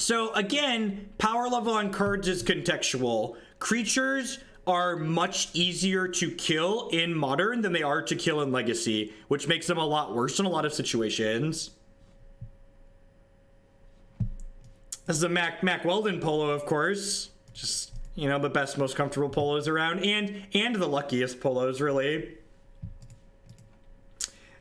So again, power level on cards is contextual. Creatures are much easier to kill in Modern than they are to kill in Legacy, which makes them a lot worse in a lot of situations. This is a Mac Weldon polo, of course. Just, you know, the best, most comfortable polos around, and the luckiest polos, really.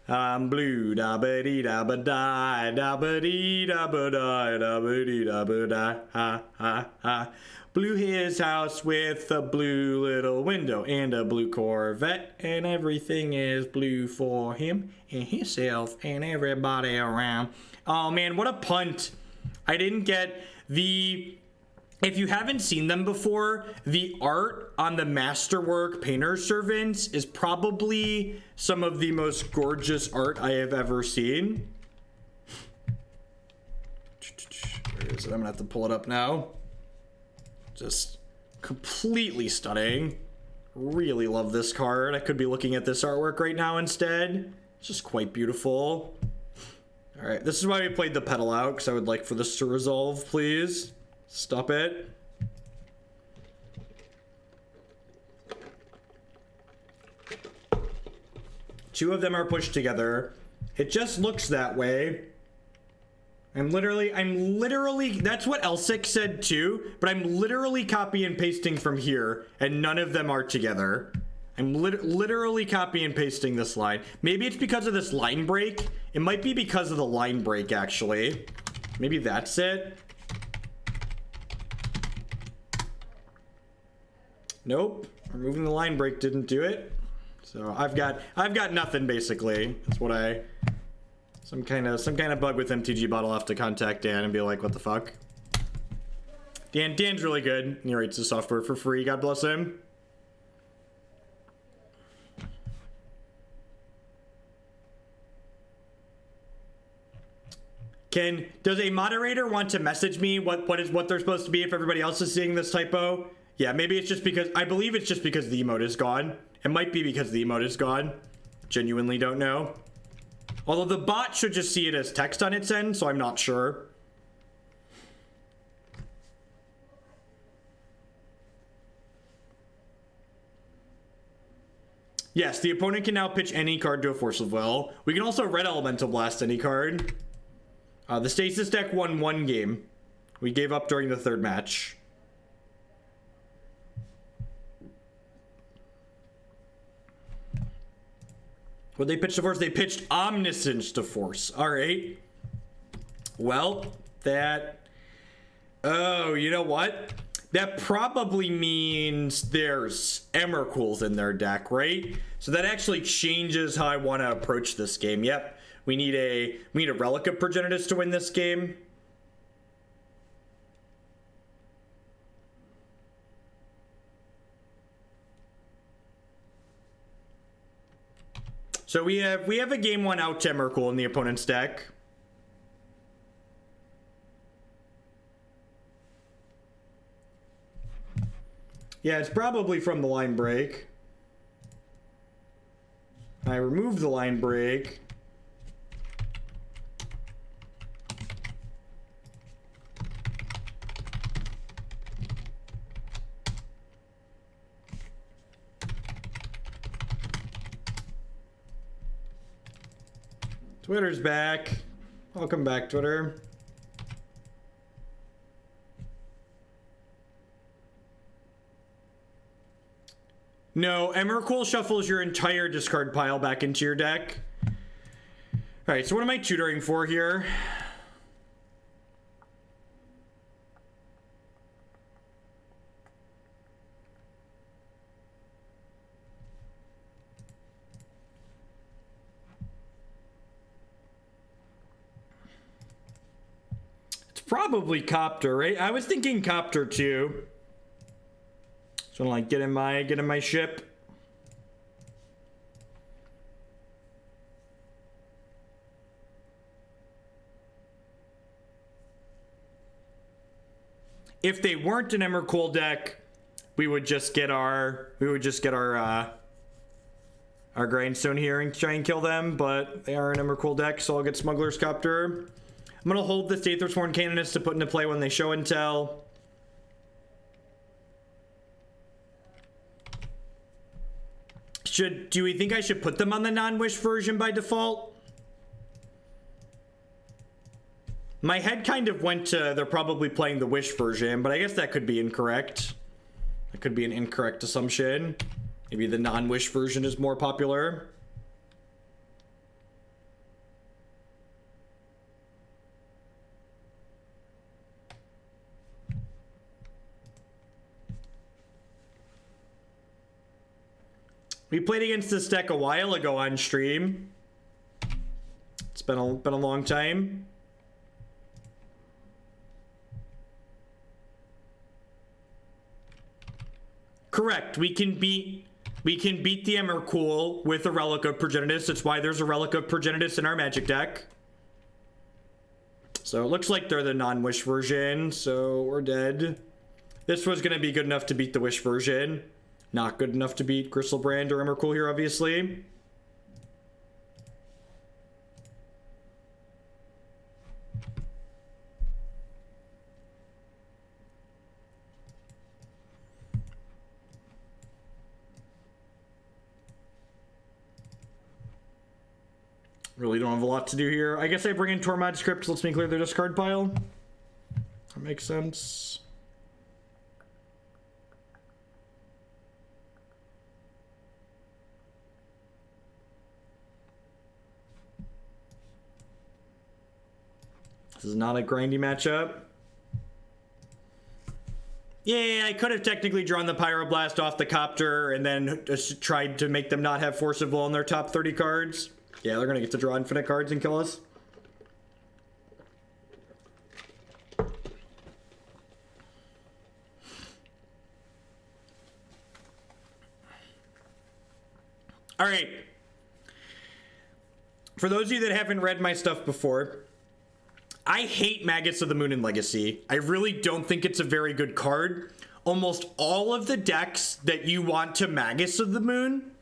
Blue da ba dee da ba die da ba dee da ba die da ba dee da ba die ha ha ha. Blew his house with a blue little window and a blue Corvette, and everything is blue for him and himself and everybody around. Oh man, what a punt. I didn't get the... If you haven't seen them before, the art on the Masterwork Painter Servants is probably some of the most gorgeous art I have ever seen. Where is it? I'm gonna have to pull it up now. Just completely stunning. Really love this card. I could be looking at this artwork right now instead. It's just quite beautiful. All right, this is why we played the petal out, because I would like for this to resolve, please. Stop it. Two of them are pushed together. It just looks that way. I'm literally, that's what Elsic said too, but I'm literally copy and pasting from here, and none of them are together. I'm literally copy and pasting this line. Maybe it's because of this line break. It might be because of the line break, actually. Maybe that's it. Nope, removing the line break didn't do it. So I've got nothing basically. That's what some kind of bug with MTG bot. I'll have to contact Dan and be like, what the fuck? Dan's really good. He writes the software for free. God bless him. Does a moderator want to message me what they're supposed to be if everybody else is seeing this typo? Yeah, maybe it's just because, I believe it's just because the emote is gone. It might be because the emote is gone. Genuinely don't know. Although the bot should just see it as text on its end, so I'm not sure. Yes, the opponent can now pitch any card to a Force of Will. We can also red elemental blast any card. The Stasis deck won one game. We gave up during the third match. What they pitched to Force? They pitched Omniscience to Force. All right. Well, that... Oh, you know what? That probably means there's Emrakul's in their deck, right? So that actually changes how I want to approach this game. Yep. We need a Relic of Progenitus to win this game. So we have a game one out to Emrakul in the opponent's deck. Yeah, it's probably from the line break. I removed the line break. Twitter's back. Welcome back, Twitter. No, Emrakul shuffles your entire discard pile back into your deck. Alright, so what am I tutoring for here? Probably Copter, right? I was thinking Copter too. So like get in my ship. If they weren't an Emrakul deck, we would just get our Grindstone here and try and kill them, but they are an Emrakul deck, so I'll get Smuggler's Copter. I'm gonna hold this Aethersworn Canonist to put into play when they show and tell. Do we think I should put them on the non-wish version by default? My head kind of went to they're probably playing the wish version, but I guess that could be incorrect. That could be an incorrect assumption. Maybe the non-wish version is more popular. We played against this deck a while ago on stream. It's been a long time. Correct. We can beat the Emrakul with a Relic of Progenitus. That's why there's a Relic of Progenitus in our Magic deck. So it looks like they're the non-wish version, so we're dead. This was going to be good enough to beat the wish version. Not good enough to beat Gristlebrand or Emrakul here, obviously. Really don't have a lot to do here. I guess I bring in Tormod's Crypt, lets me clear their discard pile. That makes sense. This is not a grindy matchup. Yeah, I could have technically drawn the Pyroblast off the Copter and then just tried to make them not have Force of Will in their top 30 cards. Yeah, they're gonna get to draw infinite cards and kill us. All right. For those of you that haven't read my stuff before, I hate Maggots of the Moon in Legacy. I really don't think it's a very good card. Almost all of the decks that you want to Maggots of the Moon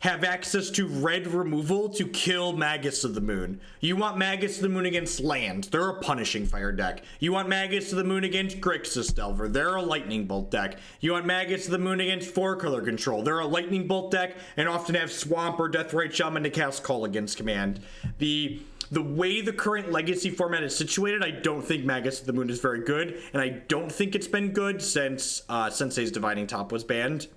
have access to red removal to kill Maggots of the Moon. You want Maggots of the Moon against land. They're a punishing fire deck. You want Maggots of the Moon against Grixis Delver. They're a lightning bolt deck. You want Maggots of the Moon against 4-color control. They're a lightning bolt deck and often have Swamp or Deathrite Shaman to cast Call against command. The way the current Legacy format is situated, I don't think Maggots of the Moon is very good, and I don't think it's been good since Sensei's Divining Top was banned.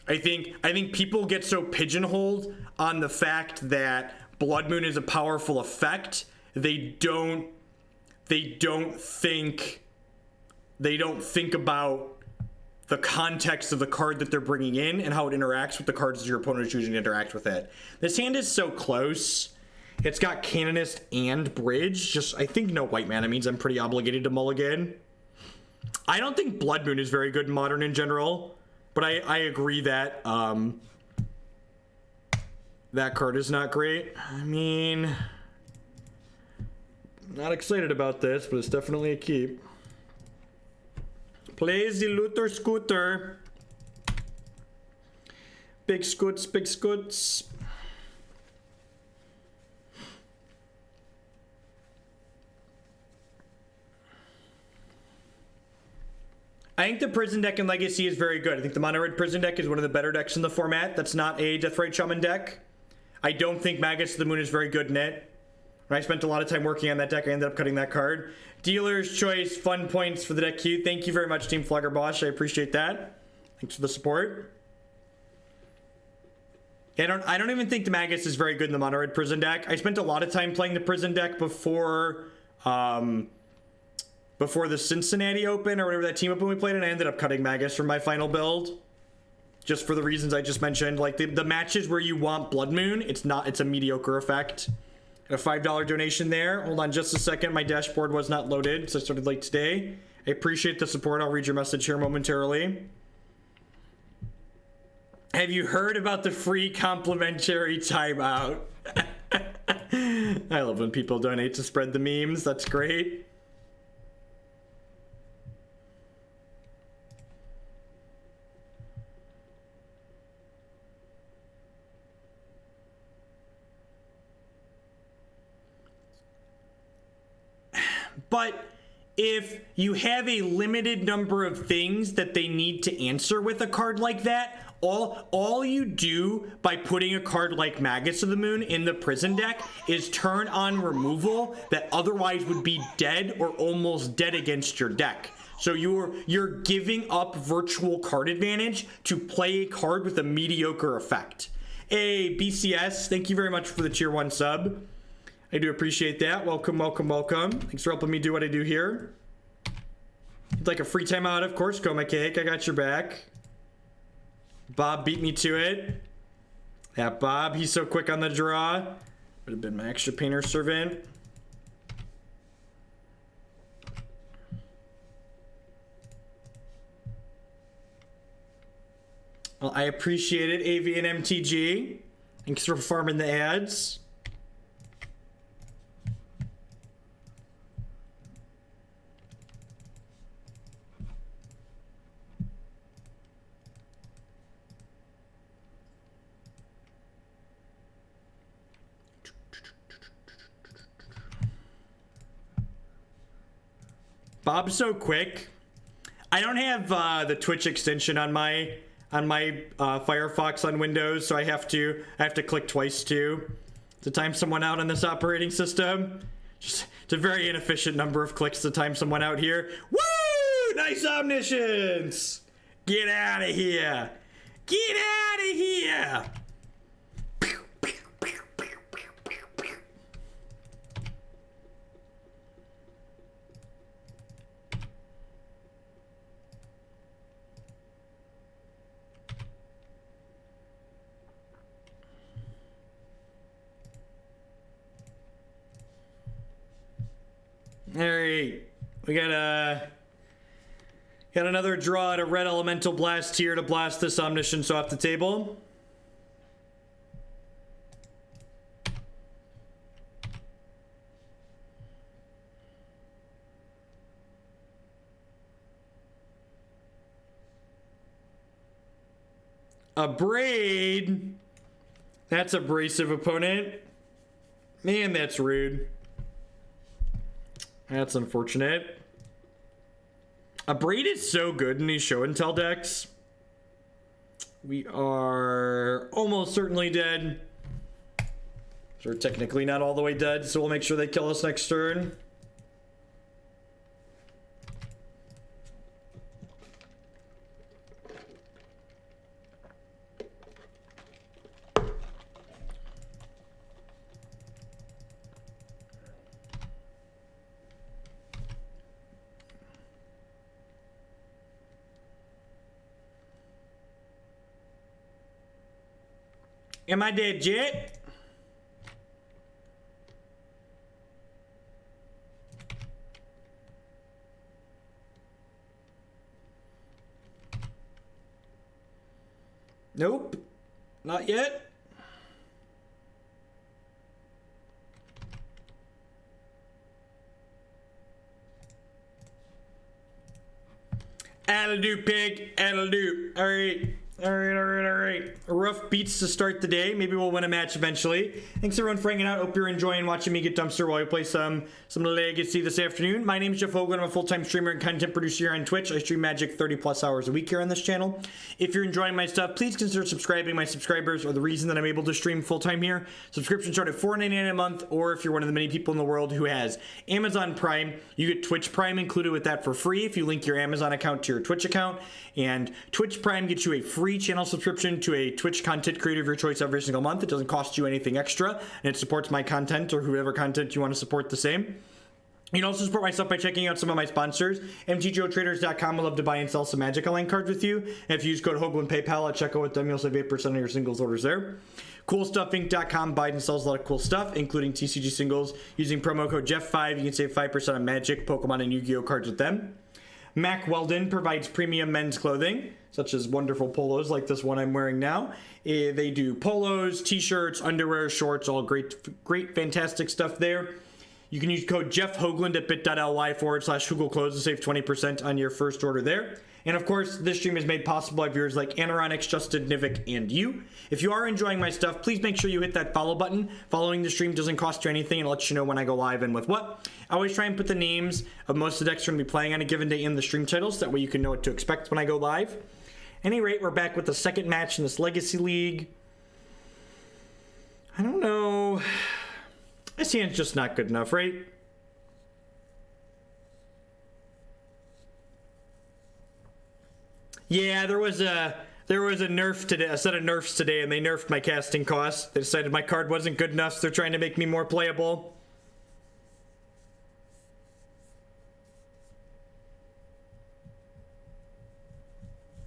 I think people get so pigeonholed on the fact that Blood Moon is a powerful effect. They don't think about the context of the card that they're bringing in and how it interacts with the cards that your opponent is choosing to interact with it. This hand is so close. It's got Canonist and Bridge. Just, I think no white mana means I'm pretty obligated to mulligan. I don't think Blood Moon is very good in Modern in general, but I agree that that card is not great. I mean, not excited about this, but it's definitely a keep. Plays the Luther Scooter. Big scoots, big scoots. I think the Prison deck in Legacy is very good. I think the Mono Red Prison deck is one of the better decks in the format. That's not a Deathrite Shaman deck. I don't think Maggots of the Moon is very good in it. When I spent a lot of time working on that deck, I ended up cutting that card. Dealer's Choice, fun points for the deck queue. Thank you very much, Team Flaggerbosh. I appreciate that. Thanks for the support. I don't even think the Maggots is very good in the Mono Red Prison deck. I spent a lot of time playing the Prison deck before the Cincinnati Open or whatever that team open we played, and I ended up cutting Maggots from my final build. Just for the reasons I just mentioned. Like the matches where you want Blood Moon, it's a mediocre effect. A $5 donation there. Hold on just a second. My dashboard was not loaded, so I started late today. I appreciate the support. I'll read your message here momentarily. Have you heard about the free complimentary timeout? I love when people donate to spread the memes. That's great. But if you have a limited number of things that they need to answer with a card like that, all you do by putting a card like Magus of the Moon in the prison deck is turn on removal that otherwise would be dead or almost dead against your deck. So you're giving up virtual card advantage to play a card with a mediocre effect. Hey, BCS, thank you very much for the tier 1 sub. I do appreciate that. Welcome, welcome, welcome. Thanks for helping me do what I do here. You'd like a free timeout, of course. Go my cake. I got your back. Bob beat me to it. Yeah, Bob, he's so quick on the draw. Would have been my extra painter servant. Well, I appreciate it, AV and MTG. Thanks for farming the ads. Bob's so quick. I don't have the Twitch extension on my Firefox on Windows, so I have to click twice too to time someone out on this operating system. Just it's a very inefficient number of clicks to time someone out here. Woo! Nice omniscience. Get out of here. Get out of here. All right, we got another draw at a red elemental blast here to blast this omniscience off the table. Abrade. That's abrasive opponent. Man, that's rude. That's unfortunate. Abrade is so good in these show and tell decks. We are almost certainly dead. So we're technically not all the way dead, so we'll make sure they kill us next turn. Am I dead yet? Nope. Not yet. That'll do, pig. That'll do. All right. All right. Rough beats to start the day. Maybe we'll win a match eventually. Thanks everyone for hanging out. Hope you're enjoying watching me get dumpster while we play some Legacy this afternoon. My name is Jeff Hogan. I'm a full-time streamer and content producer here on Twitch. I stream Magic 30 plus hours a week here on this channel. If you're enjoying my stuff, please consider subscribing. My subscribers are the reason that I'm able to stream full-time here. Subscriptions start at $4.99 a month, or if you're one of the many people in the world who has Amazon Prime, you get Twitch Prime included with that for free if you link your Amazon account to your Twitch account. And Twitch Prime gets you a free channel subscription to a Twitch content creator of your choice every single month. It doesn't cost you anything extra, and it supports my content or whoever content you want to support the same. You can also support myself by checking out some of my sponsors. MTGOtraders.com will love to buy and sell some Magic Online cards with you. And if you use code Hoagland PayPal at checkout with them, you'll save 8% on your singles orders there. CoolStuffInc.com buys and sells a lot of cool stuff, including TCG singles. Using promo code Jeff5, you can save 5% on Magic, Pokemon, and Yu-Gi-Oh cards with them. Mac Weldon provides premium men's clothing, such as wonderful polos like this one I'm wearing now. They do polos, t-shirts, underwear, shorts, all great, fantastic stuff there. You can use code Jeff Hoagland at bit.ly/HoogleClothes to save 20% on your first order there. And of course, this stream is made possible by viewers like Anaronix, Justin, Nivik, and you. If you are enjoying my stuff, please make sure you hit that follow button. Following the stream doesn't cost you anything and lets you know when I go live and with what. I always try and put the names of most of the decks we're going to be playing on a given day in the stream titles, so that way you can know what to expect when I go live. At any rate, we're back with the second match in this Legacy League. I don't know. This hand's just not good enough, right? Yeah, there was a nerf today, a set of nerfs today, and they nerfed my casting cost. They decided my card wasn't good enough, so they're trying to make me more playable.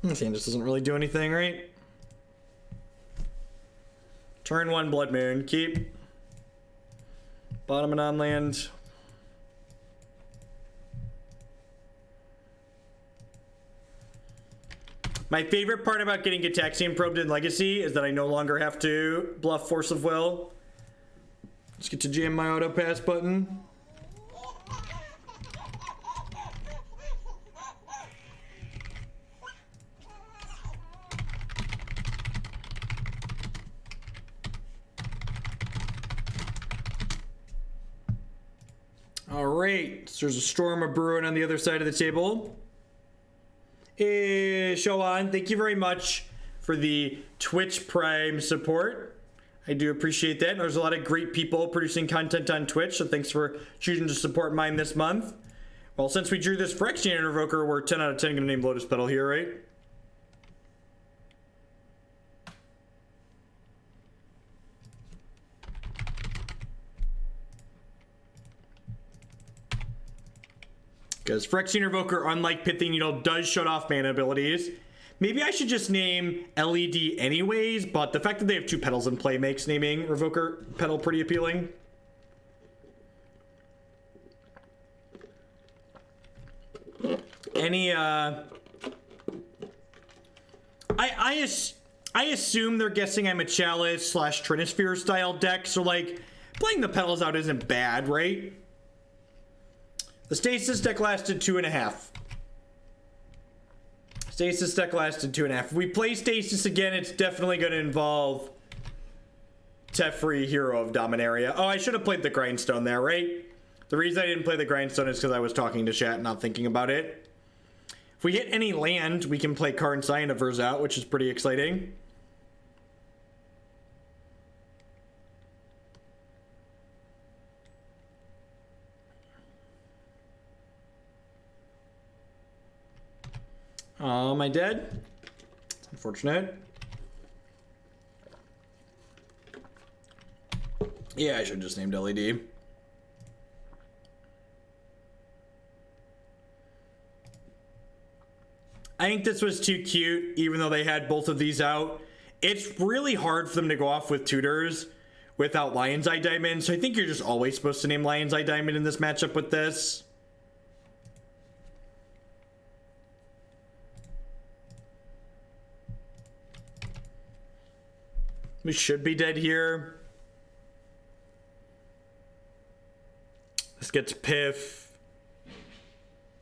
This hand just doesn't really do anything, right? Turn 1 Blood Moon, keep. Bottom and on land. My favorite part about getting Gitaxian probed in Legacy is that I no longer have to bluff Force of Will. Let's get to jam my auto pass button. All right, so there's a Storm of Bruin on the other side of the table. Shoan, thank you very much for the Twitch Prime support. I do appreciate that. There's a lot of great people producing content on Twitch, so thanks for choosing to support mine this month. Well, since we drew this Phyrexian Revoker, we're 10 out of 10 going to name Lotus Petal here, right? Because Phyrexian Revoker, unlike Pithing Needle, does shut off mana abilities. Maybe I should just name LED anyways, but the fact that they have 2 petals in play makes naming Revoker Petal pretty appealing. Any, I assume they're guessing I'm a Chalice / Trinisphere style deck, so like, playing the petals out isn't bad, right? The Stasis deck lasted 2.5. Stasis deck lasted 2.5. If we play Stasis again, it's definitely going to involve Teferi, Hero of Dominaria. Oh, I should have played the Grindstone there, right? The reason I didn't play the Grindstone is because I was talking to chat, not thinking about it. If we hit any land, we can play Karn, Scion of Urza out, which is pretty exciting. Am I dead? It's unfortunate. Yeah, I should have just named LED. I think this was too cute, even though they had both of these out. It's really hard for them to go off with tutors without Lion's Eye Diamond, so I think you're just always supposed to name Lion's Eye Diamond in this matchup with this. We should be dead here. This gets Piff.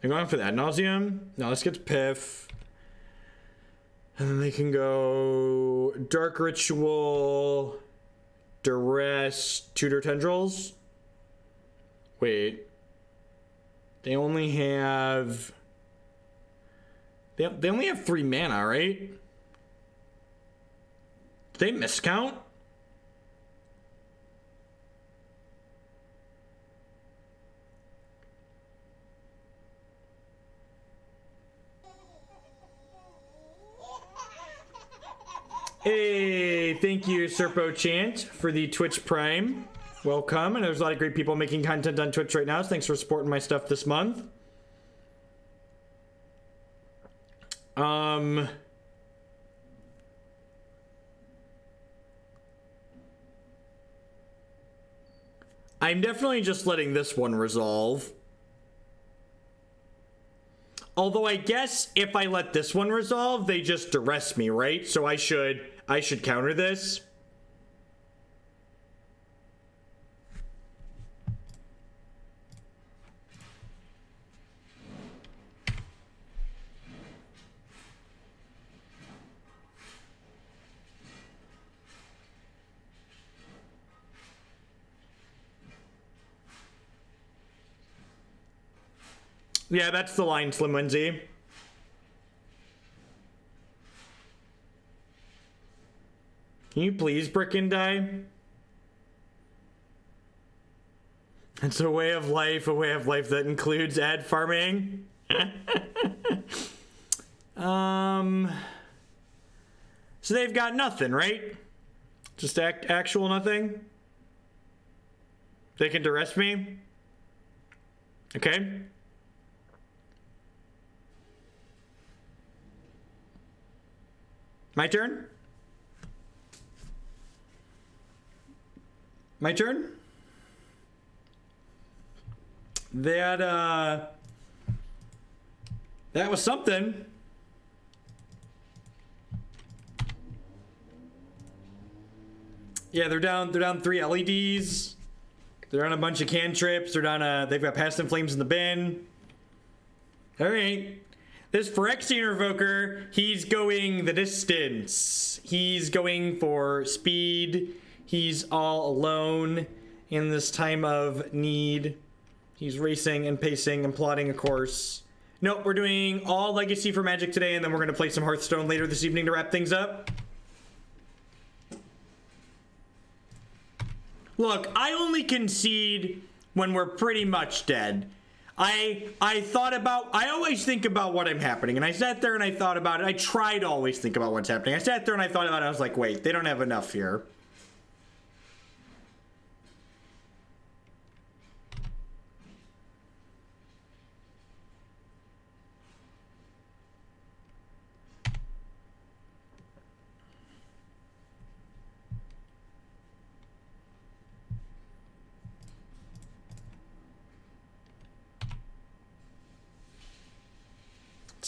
They're going for the Ad Nauseam? No, this gets Piff. And then they can go Dark Ritual, Duress, Tutor Tendrils. Wait. They only have... They only have 3 mana, right? Did they miscount? Hey, thank you, Serpo Chant, for the Twitch Prime. Welcome, and there's a lot of great people making content on Twitch right now, so thanks for supporting my stuff this month. I'm definitely just letting this one resolve. Although I guess if I let this one resolve, they just duress me, right? So I should counter this. Yeah, that's the line, Slim Lindsay. Can you please brick and die? It's a way of life that includes ad farming. So they've got nothing, right? Just actual nothing? They can duress me? Okay. My turn? My turn? That was something. Yeah, they're down 3 LEDs. They're on a bunch of cantrips. They've got Passive Flames in the bin. All right. This Phyrexian Revoker, he's going the distance. He's going for speed. He's all alone in this time of need. He's racing and pacing and plotting a course. Nope, we're doing all Legacy for Magic today, and then we're going to play some Hearthstone later this evening to wrap things up. Look, I only concede when we're pretty much dead. I always think about what I'm happening, and I sat there and I thought about it. I try to always think about what's happening. I sat there and I thought about it. I was like, wait, they don't have enough here.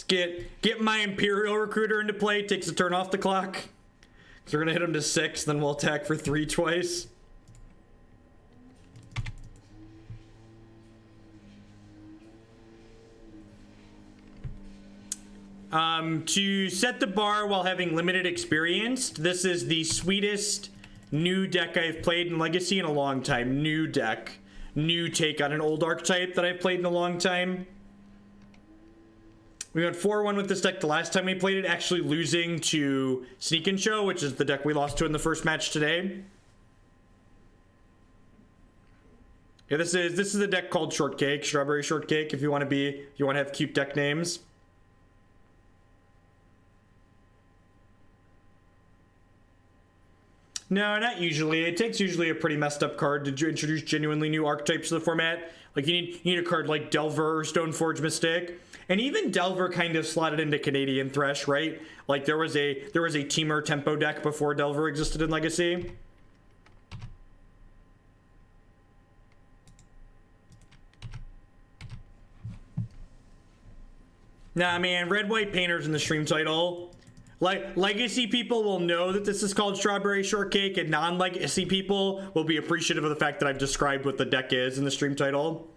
Get my Imperial Recruiter into play. Takes a turn off the clock. So we're gonna hit him to 6, then we'll attack for 3 twice. To set the bar while having limited experience, this is the sweetest new deck I've played in Legacy in a long time. New deck. New take on an old archetype that I've played in a long time. We went 4-1 with this deck the last time we played it, actually losing to Sneak and Show, which is the deck we lost to in the first match today. Yeah, this is a deck called Shortcake, Strawberry Shortcake, if you want to have cute deck names. No, not usually. It takes usually a pretty messed up card to introduce genuinely new archetypes to the format. Like you need a card like Delver or Stoneforge Mystic. And even Delver kind of slotted into Canadian Thresh, right? Like there was a Teamer tempo deck before Delver existed in Legacy. Nah, man, Red White Painter's in the stream title. Like, Legacy people will know that this is called Strawberry Shortcake, and non-Legacy people will be appreciative of the fact that I've described what the deck is in the stream title.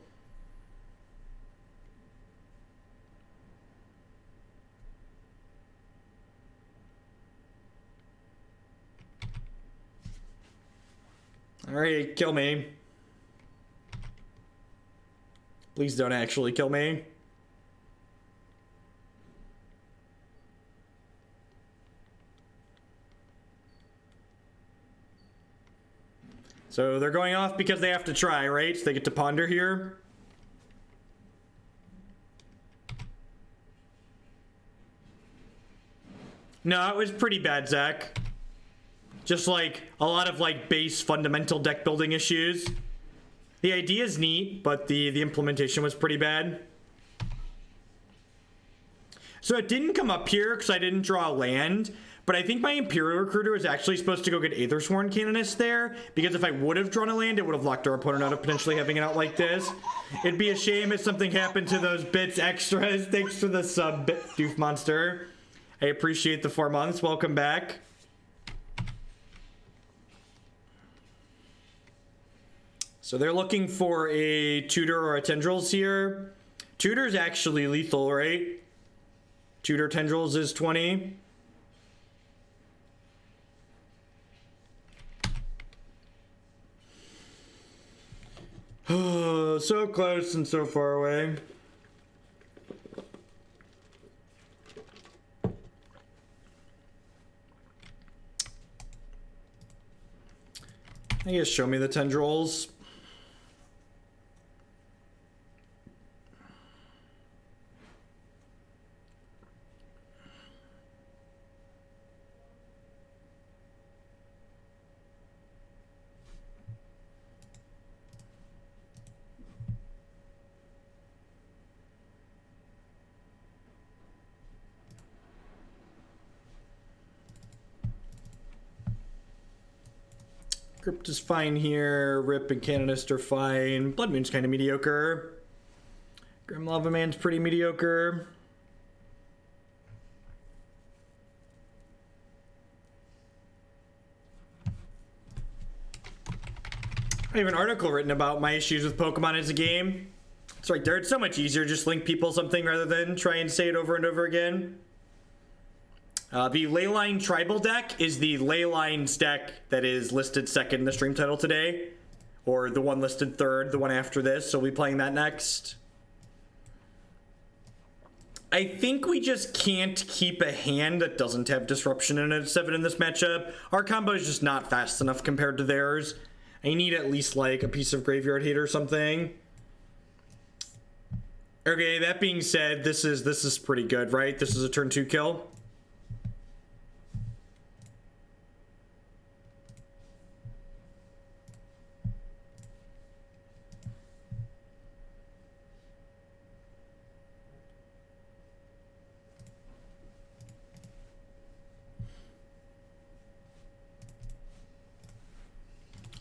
Alright, kill me. Please don't actually kill me. So they're going off because they have to try, right? So they get to ponder here. No, it was pretty bad, Zach. Just like a lot of like base fundamental deck building issues. The idea is neat, but the implementation was pretty bad. So it didn't come up here because I didn't draw a land. But I think my Imperial Recruiter was actually supposed to go get Aethersworn Canonist there, because if I would have drawn a land, it would have locked our opponent out of potentially having it out like this. It'd be a shame if something happened to those bits extras. Thanks for the sub, Doof Monster. I appreciate the 4 months. Welcome back. So they're looking for a Tutor or a Tendrils here. Tutor's actually lethal, right? Tutor Tendrils is 20. Oh, so close and so far away. I guess show me the tendrils. Crypt is fine here. Rip and Canonist are fine. Blood Moon's kind of mediocre. Grim Lavamancer's pretty mediocre. I have an article written about my issues with Pokemon as a game. It's right there. It's so much easier to just link people something rather than try and say it over and over again. The Leyline Tribal deck is the Leylines deck that is listed second in the stream title today. Or the one listed third, the one after this, so we'll be playing that next. I think we just can't keep a hand that doesn't have Disruption in it 7 in this matchup. Our combo is just not fast enough compared to theirs. I need at least like a piece of Graveyard Hate or something. Okay, that being said, this is pretty good, right? This is a turn 2 kill.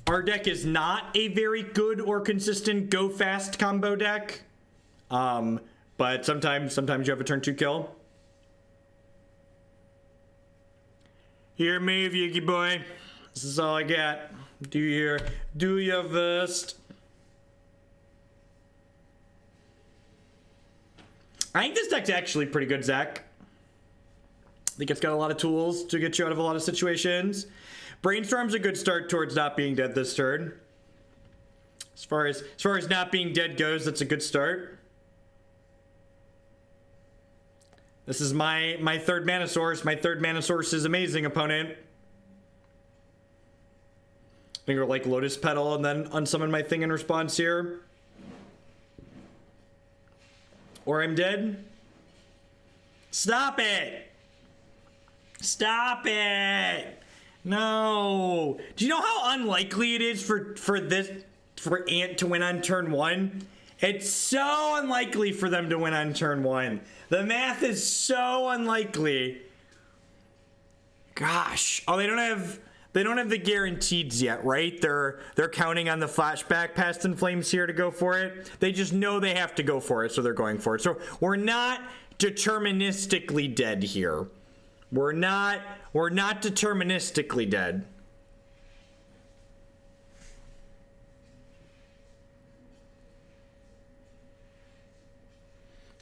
Our deck is not a very good or consistent go fast combo deck. But sometimes you have a turn 2 kill. Here, move, Yugi boy. This is all I got. Do your best. I think this deck's actually pretty good, Zach. I think it's got a lot of tools to get you out of a lot of situations. Brainstorm's a good start towards not being dead this turn. As far as not being dead goes, that's a good start. This is my third mana source. My third mana source is amazing, opponent. I think we're like Lotus Petal and then unsummon my thing in response here. Or I'm dead. Stop it! Stop it! No. Do you know how unlikely it is for Ant to win on turn 1? It's so unlikely for them to win on turn 1. The math is so unlikely. Gosh. Oh, they don't have the guaranteeds yet, right? They're counting on the flashback Past in Flames here to go for it. They just know they have to go for it, so they're going for it. So we're not deterministically dead here. We're not deterministically dead.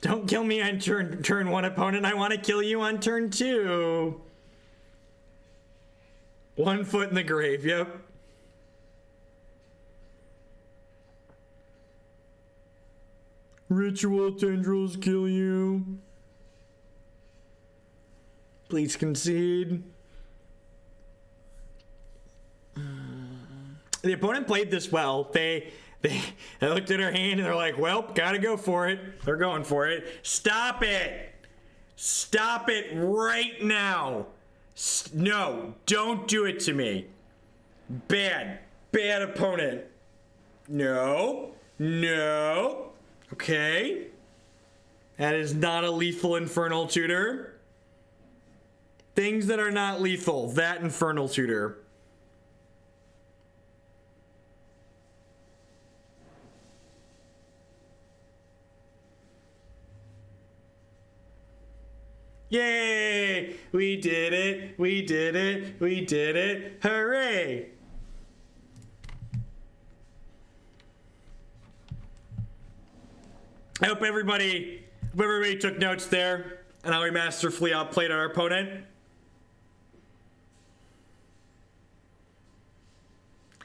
Don't kill me on turn 1, opponent. I want to kill you on turn 2. 1 foot in the grave, yep. Ritual tendrils kill you. Please concede. The opponent played this well. They looked at her hand and they're like, well, gotta go for it. They're going for it. Stop it. Stop it right now. No, don't do it to me. Bad opponent. No. Okay. That is not a lethal Infernal Tutor. Things that are not lethal. That Infernal Tutor. Yay! We did it! We did it! We did it! Hooray! I hope everybody took notes there and how we masterfully outplayed our opponent.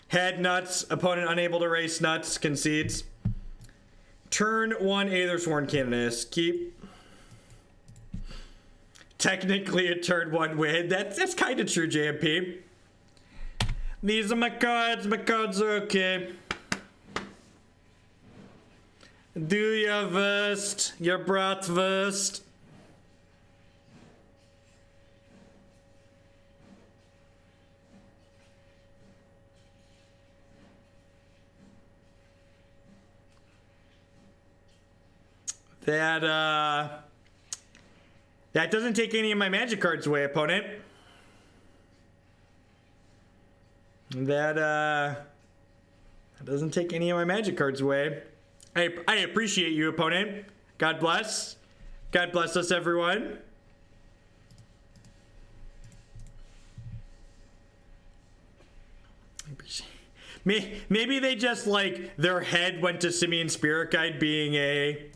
Head nuts, opponent unable to race nuts, concedes. Turn 1 Ethersworn Canonist. Keep. Technically a turn 1 win. That's kind of true, JMP. These are my cards. My cards are okay. Do your worst. Your bratwurst. That doesn't take any of my magic cards away, opponent. That doesn't take any of my magic cards away. I appreciate you, opponent. God bless. God bless us, everyone. Maybe they just, like, their head went to Simian Spirit Guide being a...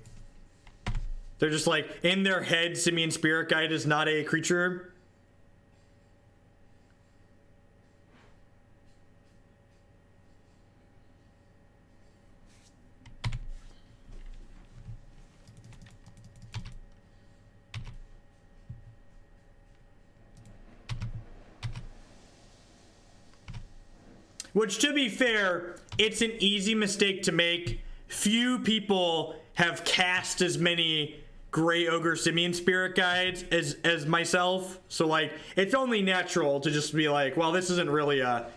They're just like, in their head, Simian Spirit Guide is not a creature. Which, to be fair, it's an easy mistake to make. Few people have cast as many Grey Ogre Simian Spirit Guides as myself. So, like, it's only natural to just be like, well, this isn't really a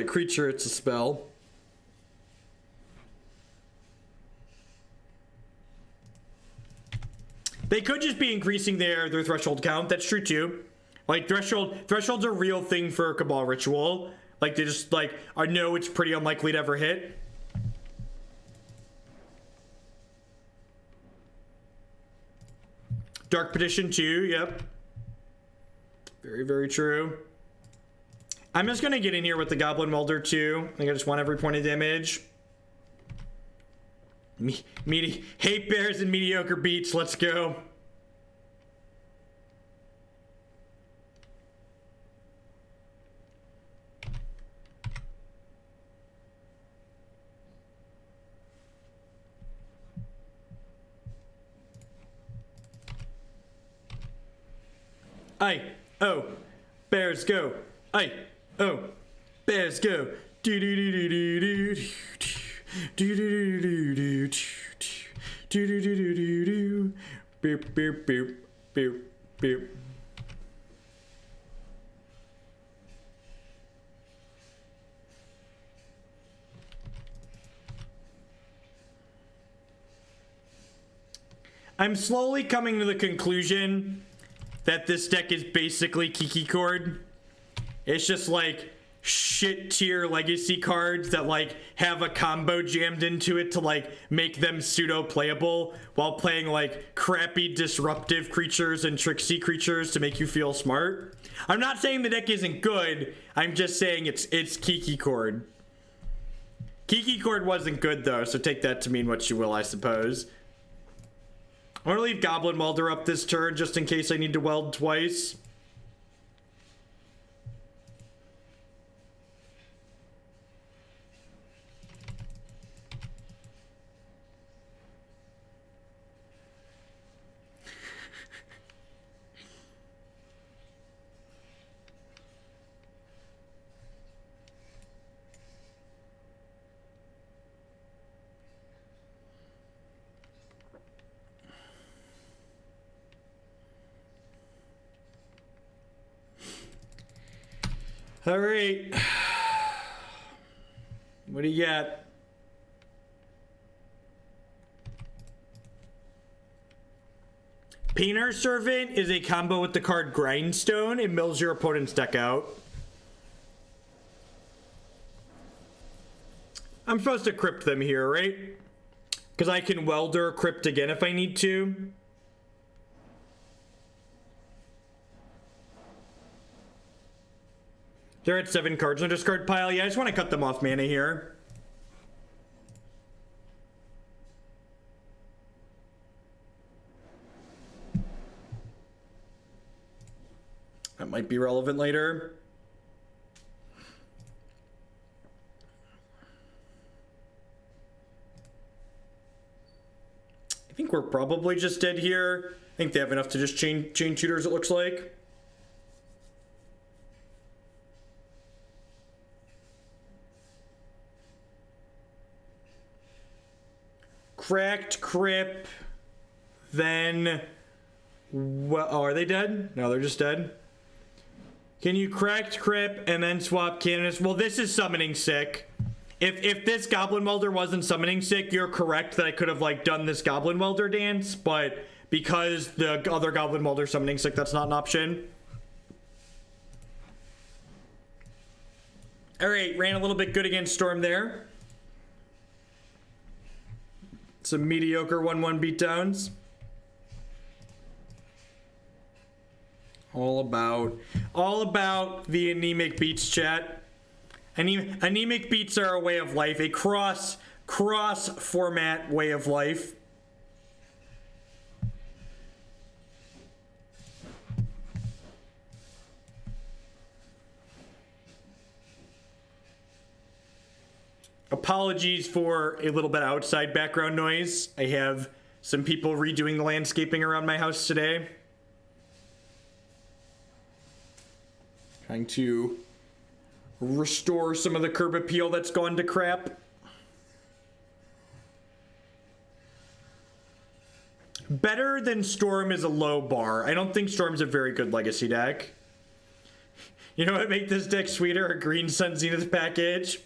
creature, it's a spell. They could just be increasing their threshold count. That's true too. Like, threshold's a real thing for a Cabal ritual. Like, they just, like, I know it's pretty unlikely to ever hit. Dark Petition too, yep. Very, very true. I'm just gonna get in here with the Goblin Welder too. I think I just want every point of damage. Hate bears and mediocre beats, let's go. Bears go. Bears go. Do do do do do do do do do do do do do do. Beep beep beep beep beep. I'm slowly coming to the conclusion that this deck is basically Kiki Chord. It's just like shit tier legacy cards that like have a combo jammed into it to like make them pseudo playable while playing like crappy disruptive creatures and tricksy creatures to make you feel smart. I'm not saying the deck isn't good. I'm just saying it's Kiki Chord. Kiki Chord wasn't good though, so take that to mean what you will, I suppose. I'm gonna leave Goblin Welder up this turn just in case I need to weld twice. All right. What do you got? Painter Servant is a combo with the card Grindstone. It mills your opponent's deck out. I'm supposed to crypt them here, right? Because I can welder crypt again if I need to. They're at 7 cards in the discard pile. Yeah, I just want to cut them off mana here. That might be relevant later. I think we're probably just dead here. I think they have enough to just chain tutors, it looks like. cracked Crypt, then... Well, oh, are they dead? No, they're just dead. Can you cracked Crypt and then swap Canonist? Well, this is summoning sick. If this Goblin Welder wasn't summoning sick, you're correct that I could have, like, done this Goblin Welder dance, but because the other Goblin Welder summoning sick, that's not an option. Alright, ran a little bit good against Storm there. Some mediocre 1-1 beatdowns. All about the anemic beats, chat. Anemic beats are a way of life, a cross format way of life. Apologies for a little bit of outside background noise. I have some people redoing the landscaping around my house today. Trying to restore some of the curb appeal that's gone to crap. Better than Storm is a low bar. I don't think Storm's a very good legacy deck. You know what made this deck sweeter? A Green Sun Zenith package.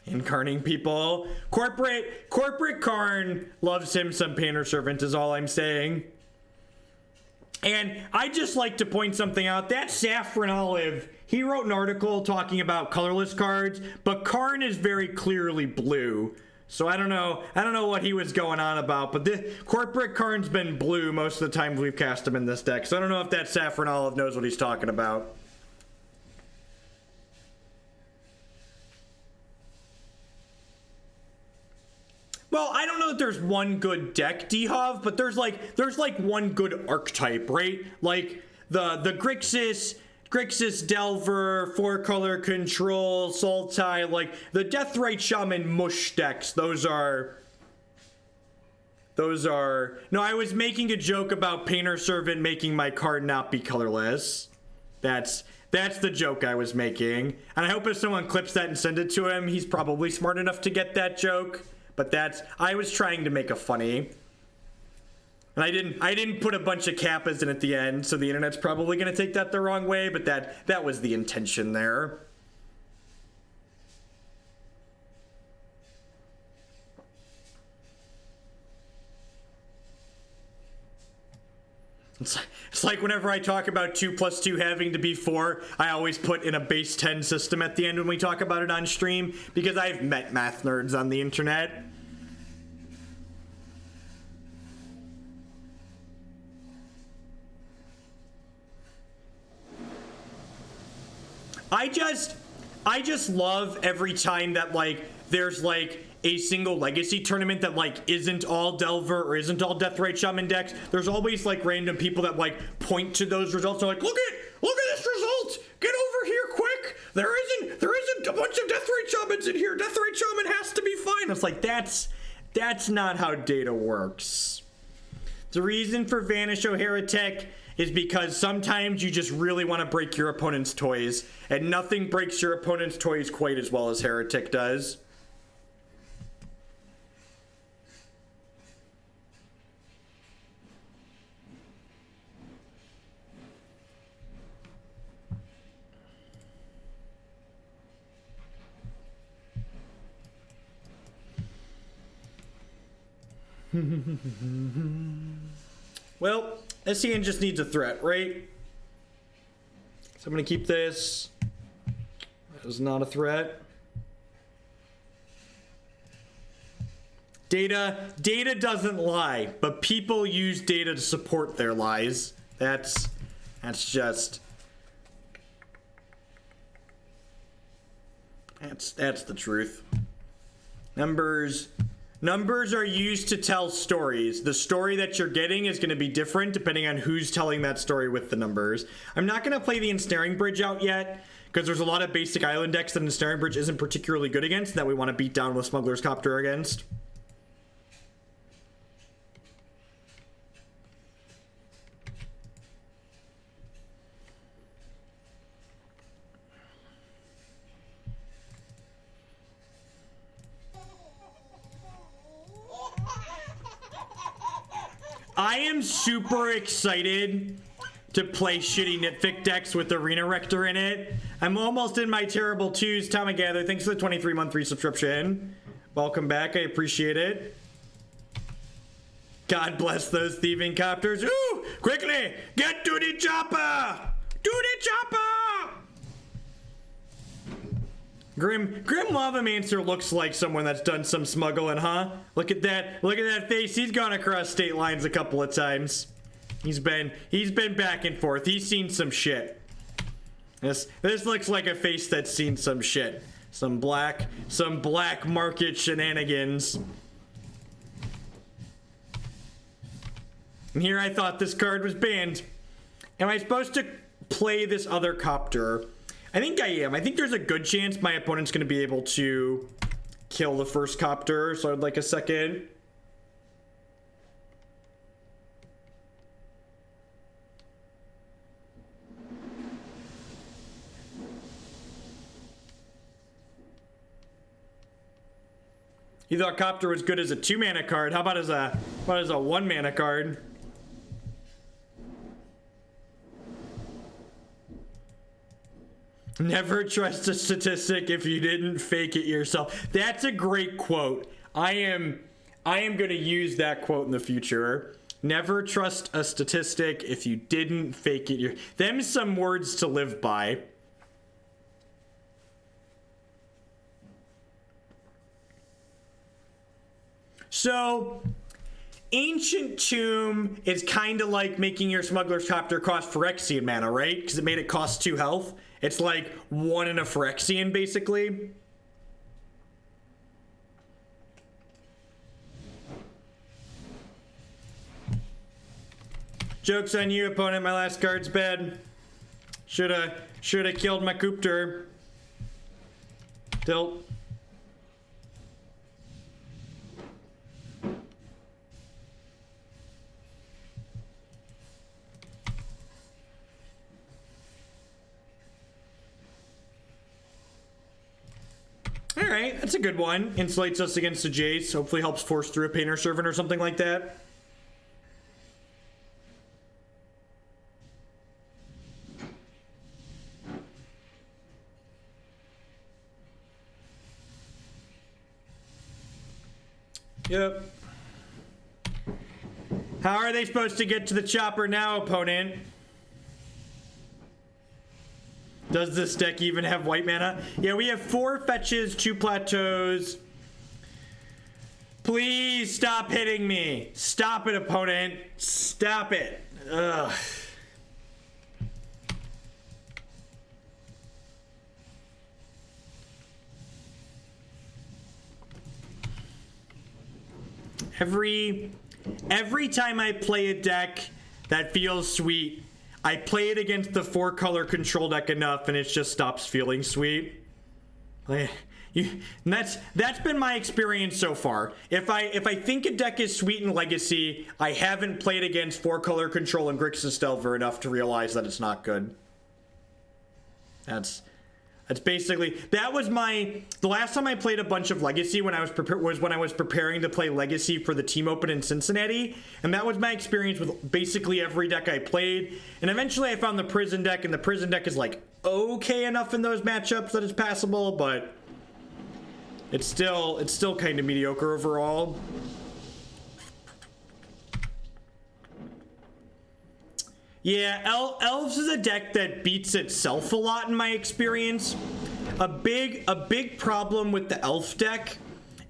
Incarning people. Corporate Karn loves him some Painter Servant is all I'm saying. And I just like to point something out. That Saffron Olive, he wrote an article talking about colorless cards, but Karn is very clearly blue. So I don't know what he was going on about, but the Corporate Karn's been blue most of the time we've cast him in this deck. So I don't know if that Saffron Olive knows what he's talking about. Well, I don't know that there's one good deck, D-Hov, but there's like one good archetype, right? Like the Grixis Delver, 4-color control, Sultai, like the Deathrite Shaman mush decks, those are no, I was making a joke about Painter Servant making my card not be colorless. That's the joke I was making. And I hope if someone clips that and send it to him, he's probably smart enough to get that joke. But I was trying to make a funny. And I didn't put a bunch of kappas in at the end, so the internet's probably going to take that the wrong way, but that was the intention there. It's like whenever I talk about 2+2 having to be 4, I always put in a base 10 system at the end when we talk about it on stream, because I've met math nerds on the internet. I just love every time that, like, there's, like, a single legacy tournament that, like, isn't all Delver or isn't all Deathrite Shaman decks. There's always, like, random people that, like, point to those results. They're like, look at this result! Get over here quick! There isn't a bunch of Deathrite Shamans in here. Deathrite Shaman has to be fine. It's like, that's not how data works. The reason for Viashino Heretic is because sometimes you just really want to break your opponent's toys, and nothing breaks your opponent's toys quite as well as Heretic does. Well, Scion just needs a threat, right? So I'm going to keep this. That is not a threat. Data doesn't lie, but people use data to support their lies. That's the truth. Numbers are used to tell stories. The story that you're getting is going to be different depending on who's telling that story with the numbers. I'm not going to play the Ensnaring Bridge out yet, because there's a lot of basic island decks that Ensnaring Bridge isn't particularly good against that we want to beat down with Smuggler's Copter against. I am super excited to play shitty Nitfic decks with Arena Rector in it. I'm almost in my terrible twos. Tommy Gather, thanks for the 23-month resubscription. Welcome back, I appreciate it. God bless those thieving copters. Ooh, quickly, get to the chopper! To the chopper! Grim Lavamancer looks like someone that's done some smuggling, huh? Look at that face. He's gone across state lines a couple of times. He's been back and forth. He's seen some shit. This looks like a face that's seen some shit. Some black market shenanigans. And here I thought this card was banned. Am I supposed to play this other Copter? I think I am. I think there's a good chance my opponent's going to be able to kill the first Copter, so I'd like a second. You thought Copter was good as a 2-mana card. How about as a 1-mana card? Never trust a statistic if you didn't fake it yourself. That's a great quote. I am going to use that quote in the future. Never trust a statistic if you didn't fake it yourself. Them's some words to live by. So, Ancient Tomb is kind of like making your Smuggler's Copter cost Phyrexian mana, right? Because it made it cost 2 health. It's like 1 in a Phyrexian, basically. Joke's on you, opponent. My last card's bad. Shoulda killed my Copter. Tilt. Alright, that's a good one. Insulates us against the Jace. Hopefully helps force through a Painter Servant or something like that. Yep. How are they supposed to get to the chopper now, opponent? Does this deck even have white mana? Yeah, we have 4 fetches, 2 plateaus. Please stop hitting me. Stop it, opponent. Stop it. Ugh. Every time I play a deck that feels sweet, I play it against the 4-color control deck enough and it just stops feeling sweet. That's been my experience so far. If I think a deck is sweet in Legacy, I haven't played against 4-color control and Grixis Delver enough to realize that it's not good. That's basically, that was the last time I played a bunch of Legacy when I was preparing to play Legacy for the team open in Cincinnati, and that was my experience with basically every deck I played. And eventually I found the Prison deck, and the Prison deck is like okay enough in those matchups that it's passable, but it's still kind of mediocre overall. Yeah, Elves is a deck that beats itself a lot in my experience. A big problem with the Elf deck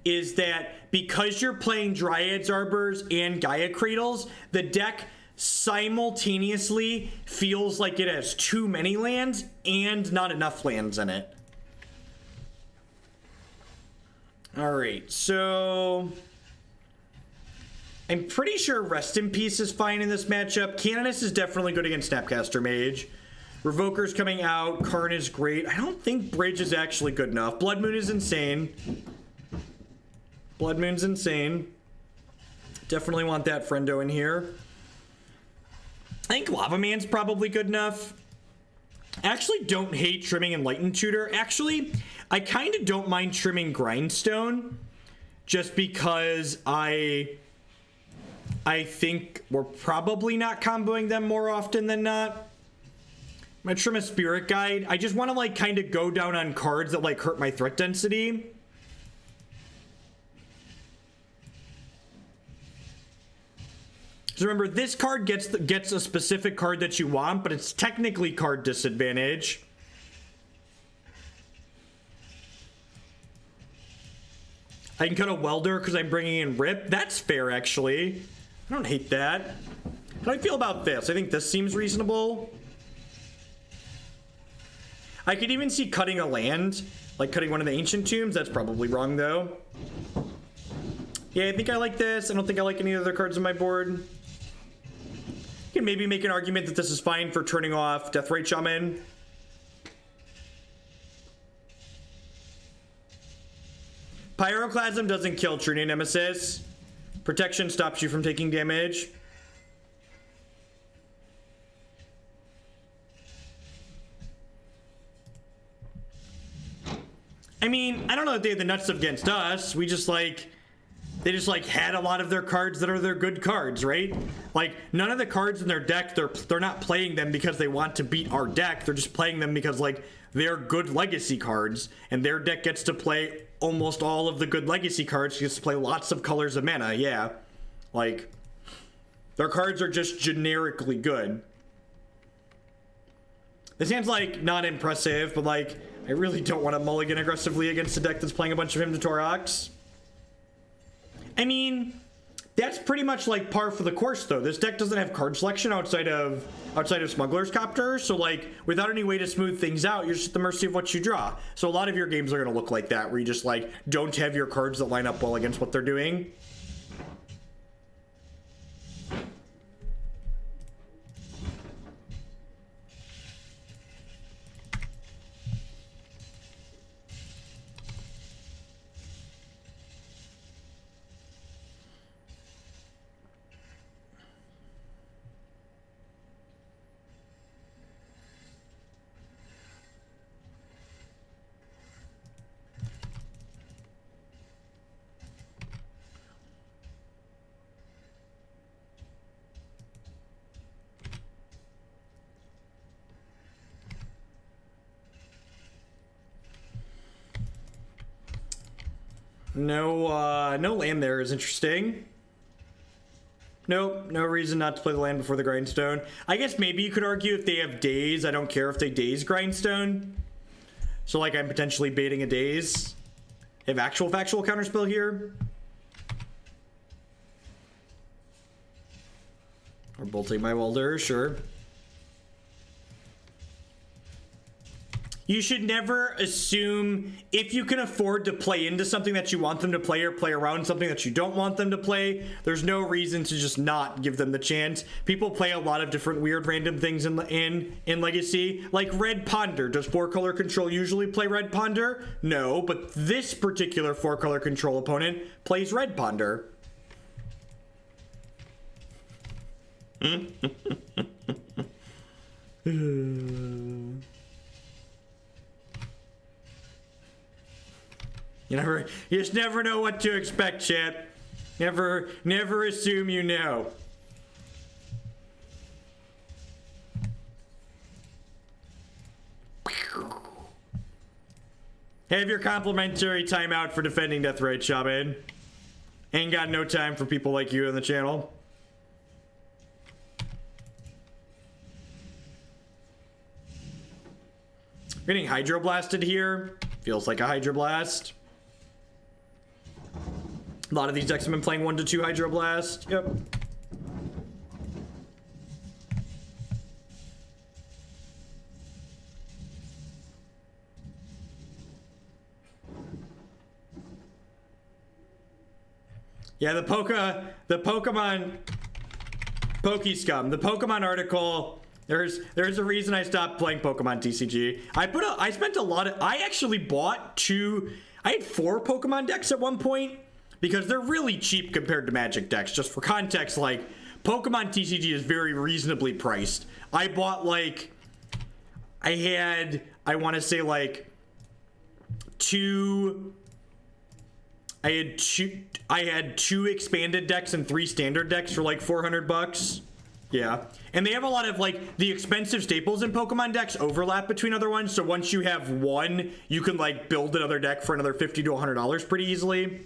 is that because you're playing Dryads, Arbors, and Gaia Cradles, the deck simultaneously feels like it has too many lands and not enough lands in it. Alright, so I'm pretty sure Rest in Peace is fine in this matchup. Canonist is definitely good against Snapcaster Mage. Revoker's coming out. Karn is great. I don't think Bridge is actually good enough. Blood Moon is insane. Blood Moon's insane. Definitely want that friendo in here. I think Lavaman's probably good enough. I actually don't hate trimming Enlightened Tutor. Actually, I kind of don't mind trimming Grindstone just because I I think we're probably not comboing them more often than not. I'm gonna trim a Spirit Guide. I just want to like kind of go down on cards that like hurt my threat density. So remember, this card gets a specific card that you want, but it's technically card disadvantage. I can cut a Welder because I'm bringing in Rip. That's fair, actually. I don't hate that. How do I feel about this? I think this seems reasonable. I could even see cutting a land, like cutting one of the Ancient Tombs. That's probably wrong, though. Yeah, I think I like this. I don't think I like any other cards on my board. You can maybe make an argument that this is fine for turning off Deathrite Shaman. Pyroclasm doesn't kill True Nemesis. Protection stops you from taking damage. I mean, I don't know if they had the nuts against us. We just like, they just like had a lot of their cards that are their good cards, right? Like none of the cards in their deck, they're not playing them because they want to beat our deck. They're just playing them because like they're good legacy cards, and their deck gets to play almost all of the good legacy cards. Gets to play lots of colors of mana. Yeah, like their cards are just generically good. This hand's like not impressive, but like I really don't want to mulligan aggressively against a deck that's playing a bunch of Hymn to Torox. I mean, that's pretty much like par for the course, though. This deck doesn't have card selection outside of Smuggler's Copter, so like without any way to smooth things out, you're just at the mercy of what you draw. So a lot of your games are going to look like that, where you just like don't have your cards that line up well against what they're doing. No land there is interesting. Nope, no reason not to play the land before the Grindstone. I guess maybe you could argue if they have Daze. I don't care if they Daze Grindstone. So like I'm potentially baiting a Daze. They have actual factual counterspell here. Or bolting my Welder, sure. You should never assume, if you can afford to play into something that you want them to play or play around something that you don't want them to play, there's no reason to just not give them the chance. People play a lot of different weird random things in Legacy, like Red Ponder. Does 4-color control usually play Red Ponder? No, but this particular 4-color control opponent plays Red Ponder. You just never know what to expect, chat. Never assume you know. Have your complimentary timeout for defending Deathrite Shaman. Ain't got no time for people like you on the channel. Getting Hydroblasted here. Feels like a Hydroblast. A lot of these decks have been playing 1/2 Hydroblast. Yep. Yeah, the Pokemon Pokescum, the Pokemon article. There's a reason I stopped playing Pokemon TCG. I spent a lot of, I actually bought I had 4 Pokemon decks at one point because they're really cheap compared to Magic decks. Just for context, like Pokemon TCG is very reasonably priced. I bought like, I want to say like 2 I had two expanded decks and 3 standard decks for like $400. Yeah, and they have a lot of like the expensive staples in Pokemon decks overlap between other ones. So once you have one, you can like build another deck for another $50 to $100 pretty easily.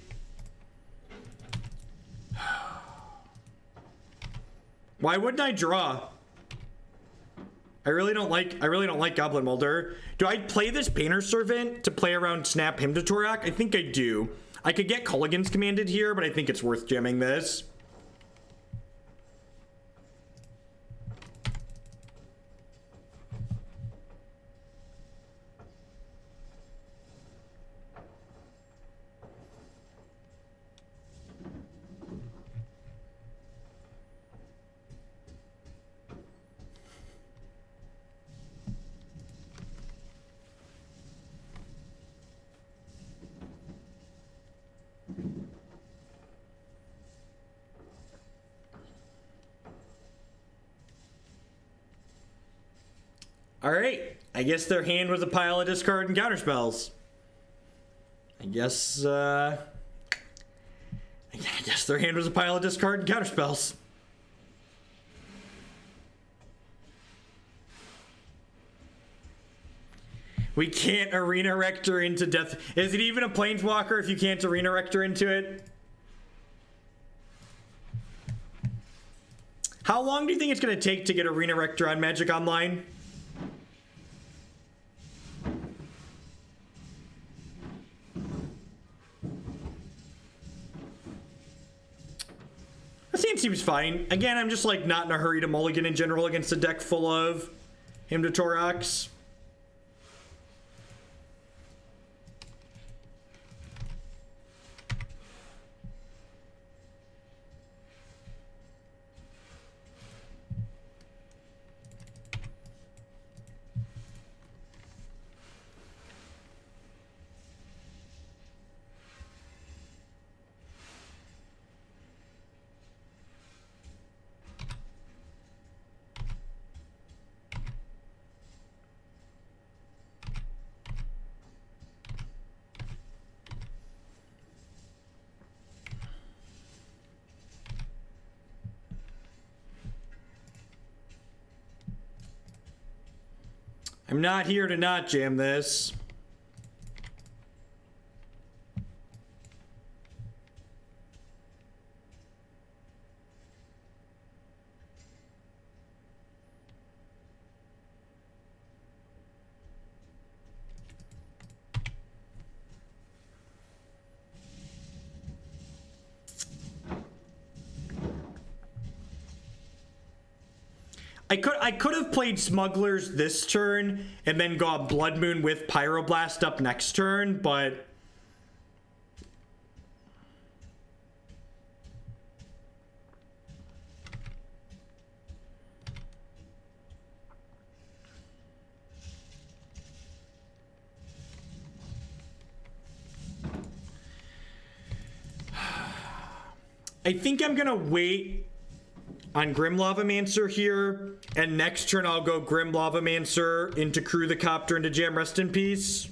Why wouldn't I draw? I really don't like Goblin Welder. Do I play this Painter Servant to play around Snap him to Torak? I think I do. I could get Culligan's commanded here, but I think it's worth jamming this. All right, I guess their hand was a pile of discard and counterspells. I guess their hand was a pile of discard and counterspells. We can't Arena Rector into death. Is it even a Planeswalker if you can't Arena Rector into it? How long do you think it's going to take to get Arena Rector on Magic Online? This hand seems fine. Again, I'm just like not in a hurry to mulligan in general against a deck full of Hymn to Torax. I'm not here to not jam this. I could have played Smugglers this turn and then got Blood Moon with Pyroblast up next turn, but I think I'm gonna wait on Grim Lavamancer here, and next turn I'll go Grim Lavamancer into Crew the Copter into Jam Rest in Peace.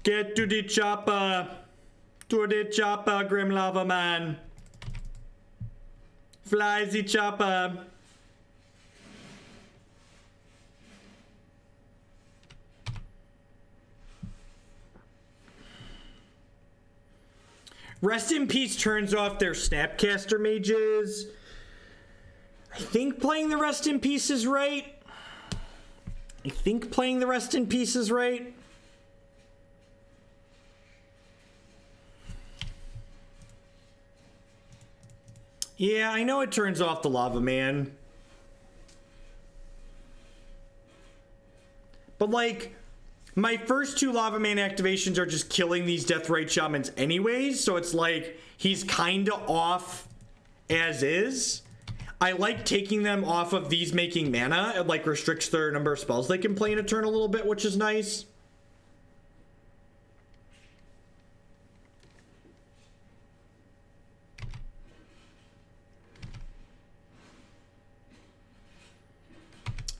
Get to the chopper, Grim Lava Man. Fly the chopper. Rest in Peace turns off their Snapcaster mages. I think playing the Rest in Peace is right. Yeah, I know it turns off the Lava Man. But like, My first two Lava Man activations are just killing these Deathrite Shamans anyways, so it's like he's kinda off as is. I like taking them off of these making mana. It like restricts their number of spells they can play in a turn a little bit, which is nice.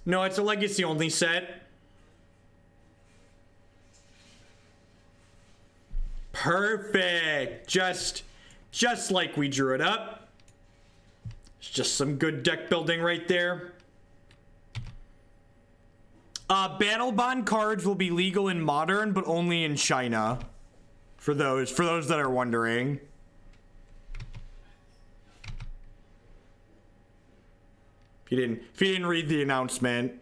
No, it's a legacy only set. Perfect. Just like we drew it up. It's just some good deck building right there. Battle Bond cards will be legal in Modern, but only in China. For those that are wondering. If you didn't read the announcement.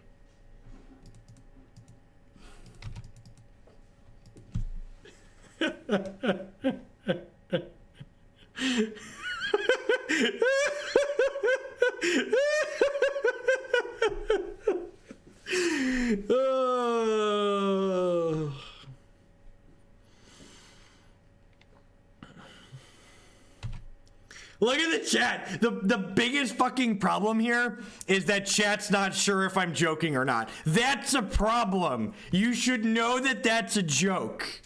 Oh. Look at the chat. The biggest fucking problem here is that chat's not sure if I'm joking or not. That's a problem. You should know that that's a joke.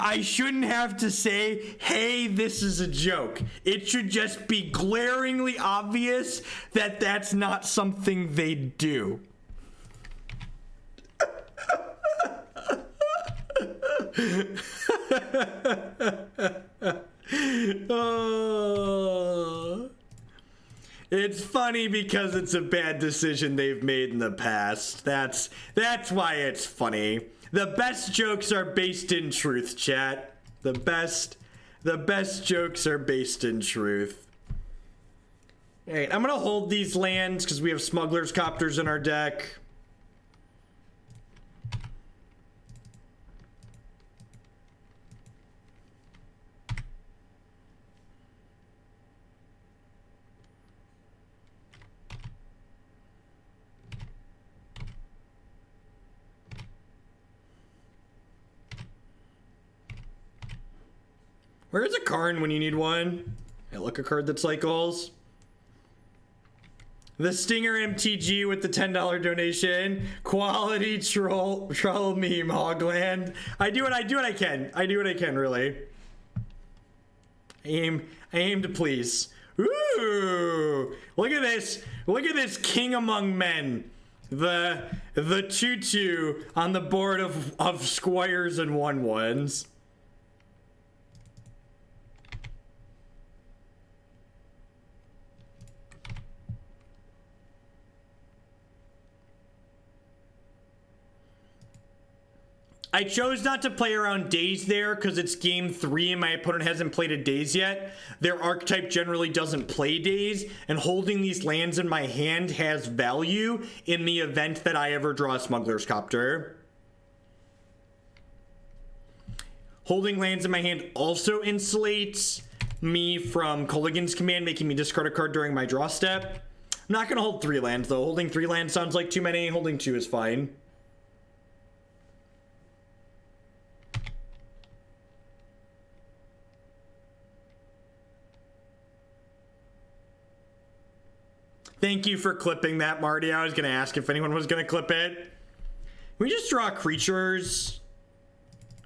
I shouldn't have to say, hey, this is a joke. It should just be glaringly obvious that that's not something they do. Oh. It's funny because it's a bad decision they've made in the past. That's why it's funny. The best jokes are based in truth, chat. The best jokes are based in truth. Alright, I'm gonna hold these lands because we have Smugglers, Copters in our deck. Where's a Karn when you need one? Hey, look, a card that cycles. The Stinger MTG with the $10 donation. Quality troll meme, Hogland. I do what I can. I do what I can, really. I aim to please. Ooh! Look at this. Look at this king among men. The 2/2 on the board of squires and 1/1s. I chose not to play around days there because it's game 3 and my opponent hasn't played a days yet. Their archetype generally doesn't play days, and holding these lands in my hand has value in the event that I ever draw a Smuggler's Copter. Holding lands in my hand also insulates me from Culligan's Command, making me discard a card during my draw step. I'm not going to hold 3 lands, though. Holding 3 lands sounds like too many. Holding 2 is fine. Thank you for clipping that, Marty. I was going to ask if anyone was going to clip it. Can we just draw creatures?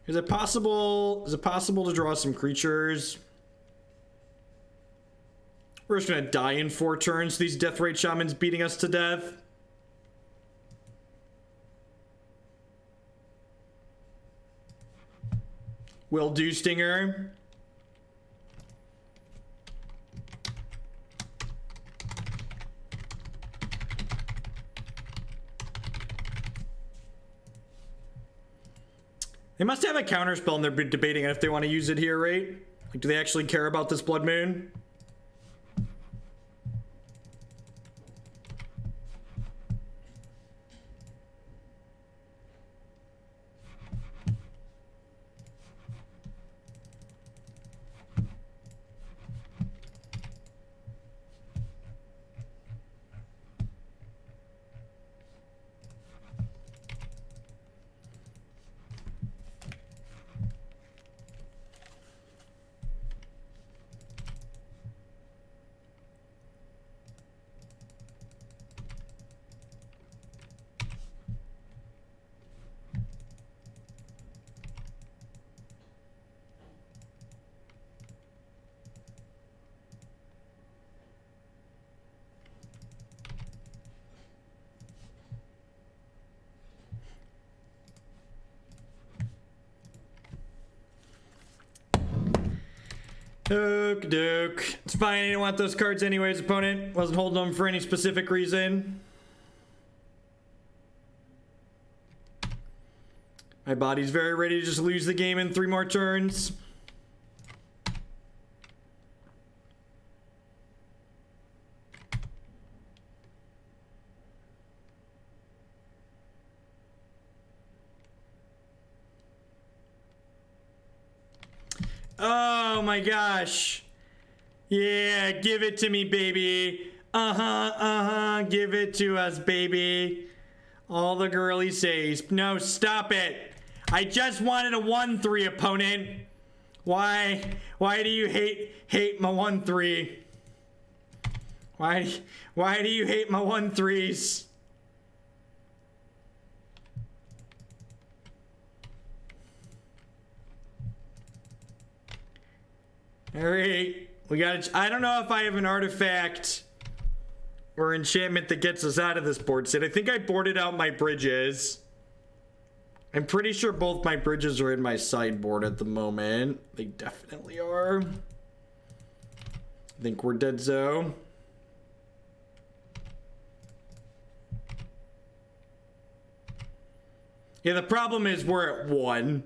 Is it possible to draw some creatures? We're just going to die in 4 turns. These Deathrite Shamans beating us to death. Will do, Stinger. They must have a counterspell and they're debating if they want to use it here, right? Like, do they actually care about this Blood Moon? Oak doke. It's fine. I didn't want those cards anyways, opponent. Wasn't holding them for any specific reason. My body's very ready to just lose the game in 3 more turns. Oh my gosh. Yeah, give it to me, baby. Give it to us, baby. All the girlies says. No, stop it. I just wanted a 1-3, opponent. Why do you hate my 1-3? Why do you hate my 1-3s? Alright, we got. I don't know if I have an artifact or enchantment that gets us out of this board set. I think I boarded out my bridges. I'm pretty sure both my bridges are in my sideboard at the moment. They definitely are. I think we're dead zo. Yeah, the problem is we're at 1.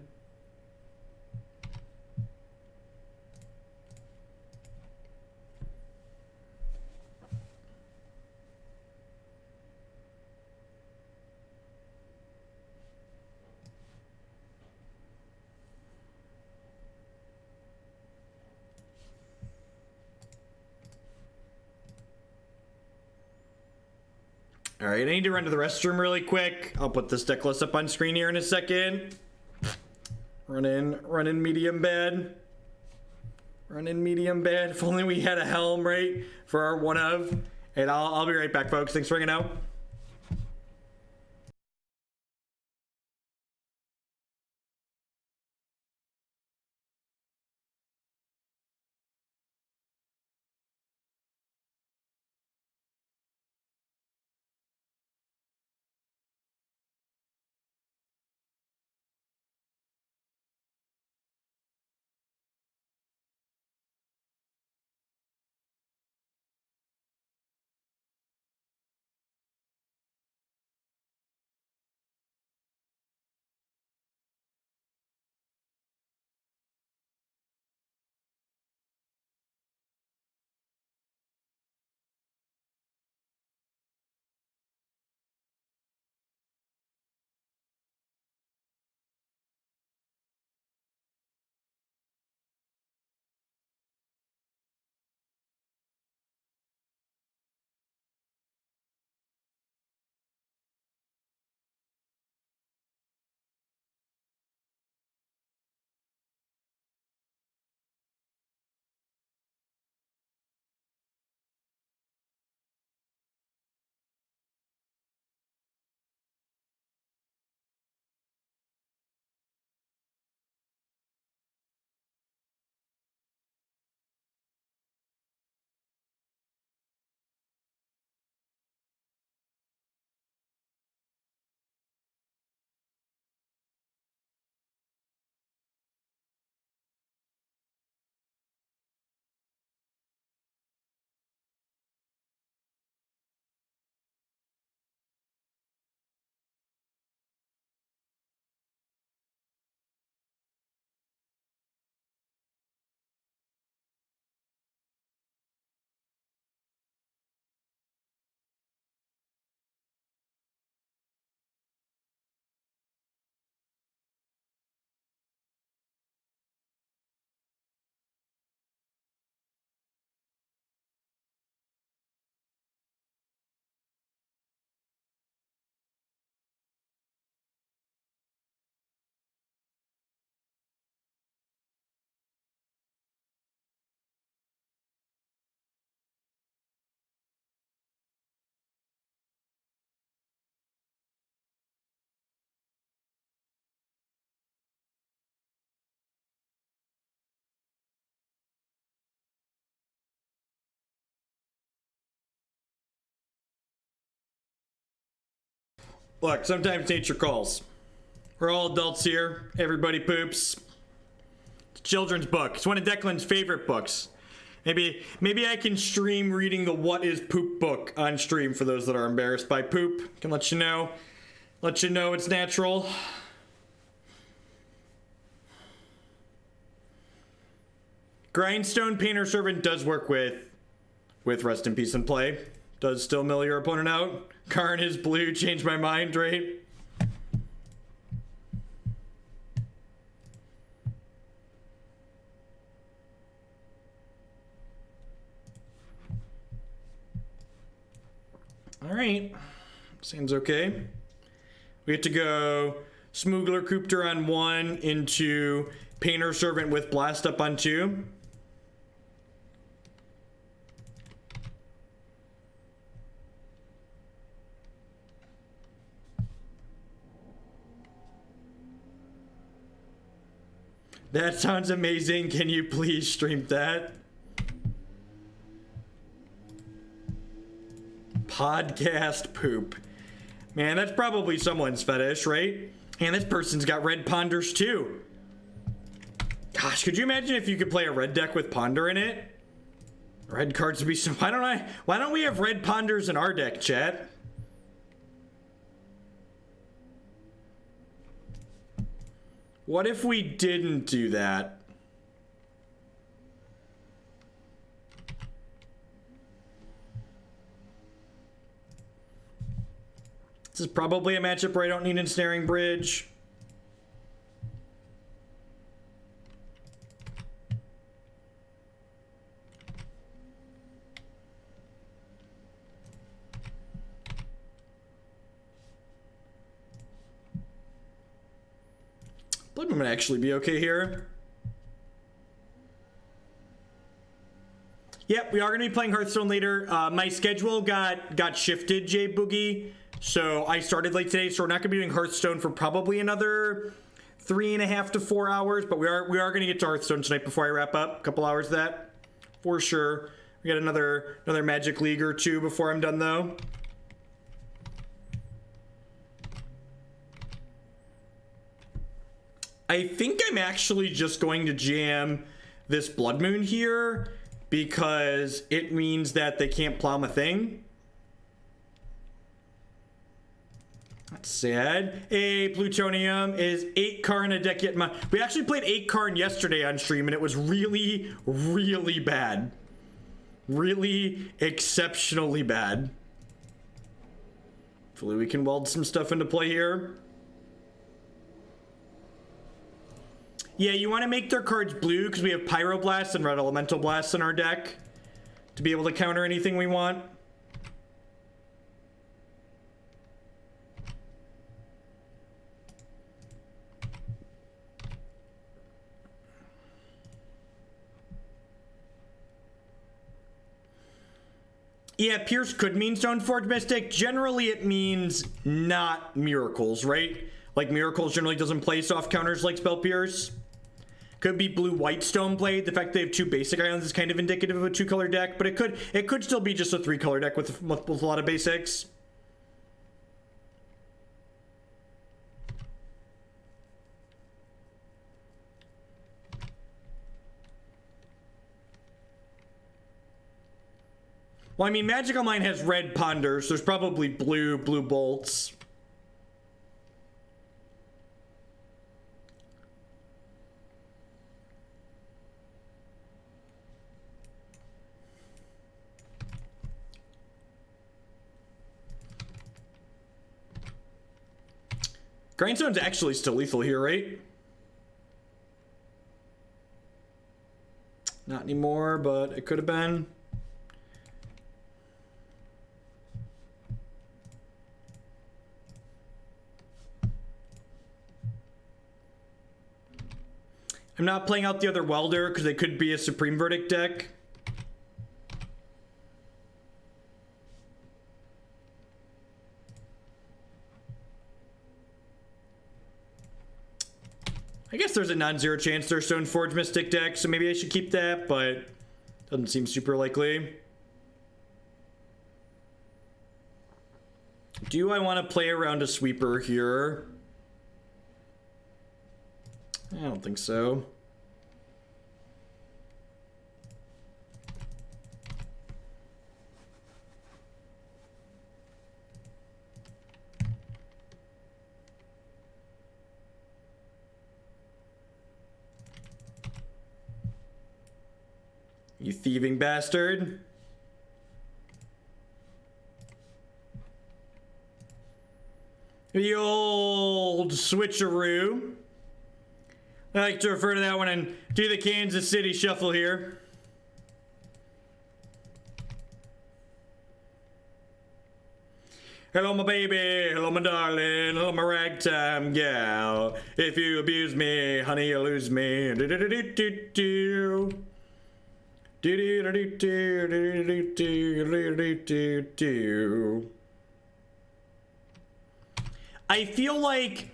All right, I need to run to the restroom really quick. I'll put this deck list up on screen here in a second. Run in medium bed. Run in medium bed. If only we had a helm, right, for our one of. And I'll be right back, folks. Thanks for hanging out. Look, sometimes nature calls. We're all adults here. Everybody poops. children's book. It's one of Declan's favorite books. Maybe I can stream reading the What is Poop book on stream for those that are embarrassed by poop. Can let you know it's natural. Grindstone Painter Servant does work with Rest in Peace and Play. Does still mill your opponent out. Karn is blue, changed my mind, right? Alright. Seems okay. We have to go Smuggler Copter on 1 into Painter Servant with Blast up on 2. That sounds amazing. Can you please stream that? Podcast poop. Man, that's probably someone's fetish, right? And this person's got red ponders too. Gosh, could you imagine if you could play a red deck with ponder in it? Red cards would be so... Why don't we have red ponders in our deck, chat? What if we didn't do that? This is probably a matchup where I don't need Ensnaring Bridge. I believe I'm gonna actually be okay here. Yep, we are gonna be playing Hearthstone later. My schedule got shifted, Jay Boogie. So I started late today, so we're not gonna be doing Hearthstone for probably another 3.5 to 4 hours, but we are gonna get to Hearthstone tonight before I wrap up. A couple hours of that, for sure. We got another Magic League or two before I'm done though. I think I'm actually just going to jam this Blood Moon here because it means that they can't plum a thing. That's sad. Hey, Plutonium is 8 Karn a deck yet. We actually played 8 Karn yesterday on stream and it was really, really bad. Really exceptionally bad. Hopefully we can weld some stuff into play here. Yeah, you want to make their cards blue because we have Pyroblast and Red Elemental Blast in our deck to be able to counter anything we want. Yeah, Pierce could mean Stoneforge Mystic. Generally, it means not Miracles, right? Like, Miracles generally doesn't play soft counters like Spell Pierce. Could be blue-white Stoneblade. The fact they have 2 basic islands is kind of indicative of a 2-color deck, but it could still be just a 3-color deck with a lot of basics. Well, I mean, Magic Online has red ponders. There's probably blue bolts. Grindstone's actually still lethal here, right? Not anymore, but it could have been. I'm not playing out the other Welder because it could be a Supreme Verdict deck. I guess there's a non-zero chance there's Stoneforge Mystic deck, so maybe I should keep that, but doesn't seem super likely. Do I want to play around a sweeper here? I don't think so. You thieving bastard. The old switcheroo. I like to refer to that one and do the Kansas City shuffle here. Hello, my baby. Hello, my darling. Hello, my ragtime gal. If you abuse me, honey, you'll lose me. I feel like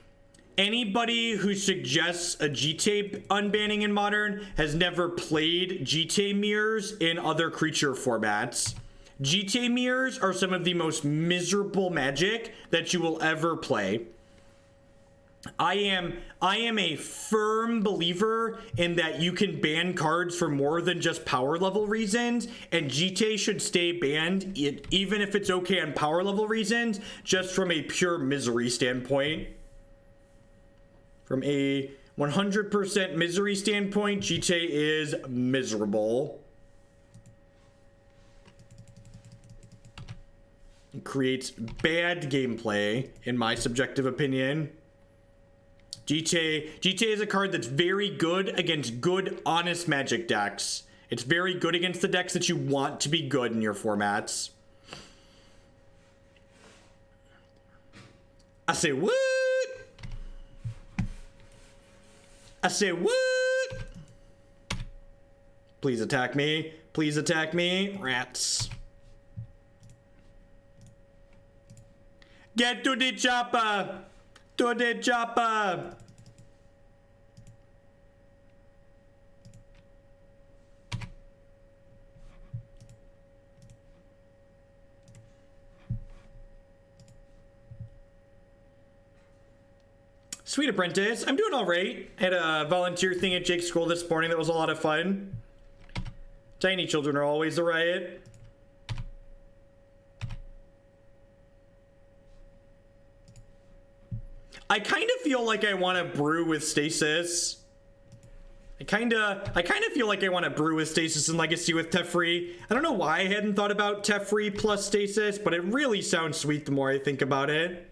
anybody who suggests a GTA unbanning in Modern has never played GTA mirrors in other creature formats. GTA mirrors are some of the most miserable magic that you will ever play. I am a firm believer in that you can ban cards for more than just power level reasons, and GTA should stay banned even if it's okay on power level reasons, just from a pure misery standpoint. From a 100% misery standpoint, GTA is miserable. It creates bad gameplay, in my subjective opinion. GTA is a card that's very good against good, honest Magic decks. It's very good against the decks that you want to be good in your formats. I say what? I say what? Please attack me. Please attack me. Rats. Get to the chopper. To the chopper. Sweet apprentice. I'm doing all right. Had a volunteer thing at Jake's school this morning that was a lot of fun. Tiny children are always a riot. I kind of feel like I want to brew with Stasis. I kind of feel like I want to brew with Stasis and Legacy with Teferi. I don't know why I hadn't thought about Teferi plus Stasis, but it really sounds sweet the more I think about it.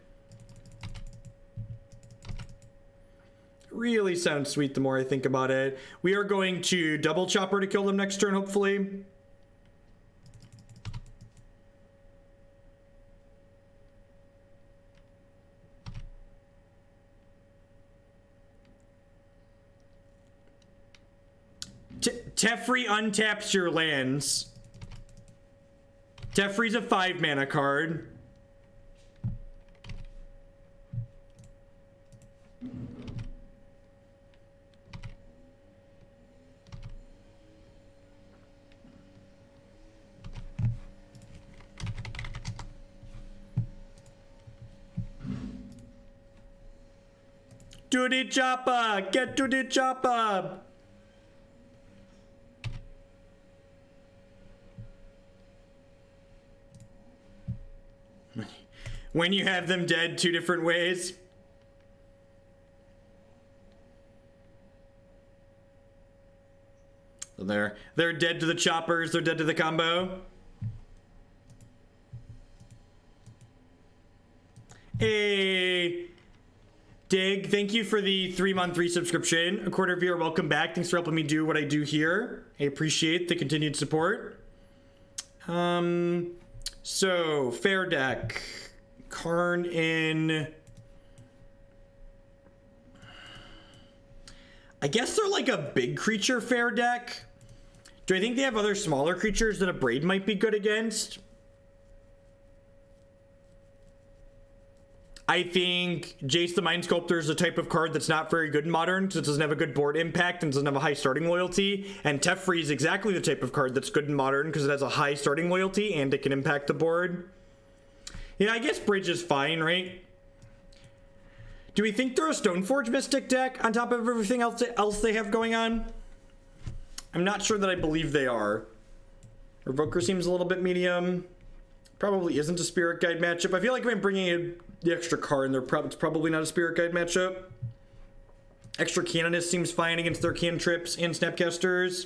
Really sounds sweet the more I think about it. We are going to double chopper to kill them next turn, hopefully. Teferi untaps your lands. Teferi's a 5-mana card. To the chopper! Get to the chopper! When you have them dead 2 different ways. So they're dead to the choppers, they're dead to the combo. Hey, Dig, thank you for the 3-month resubscription. A quarter viewer, welcome back. Thanks for helping me do what I do here. I appreciate the continued support. So, fair deck. Karn in... I guess they're like a big creature fair deck. Do I think they have other smaller creatures that Abrade might be good against? I think Jace the Mind Sculptor is a type of card that's not very good in Modern because it doesn't have a good board impact and doesn't have a high starting loyalty. And Teferi is exactly the type of card that's good in Modern because it has a high starting loyalty and it can impact the board. Yeah, I guess Bridge is fine, right? Do we think they're a Stoneforge Mystic deck on top of everything else they have going on? I'm not sure that I believe they are. Revoker seems a little bit medium. Probably isn't a Spirit Guide matchup. I feel like if I'm bringing in the extra card, it's probably not a Spirit Guide matchup. Extra Canonist seems fine against their cantrips and Snapcasters.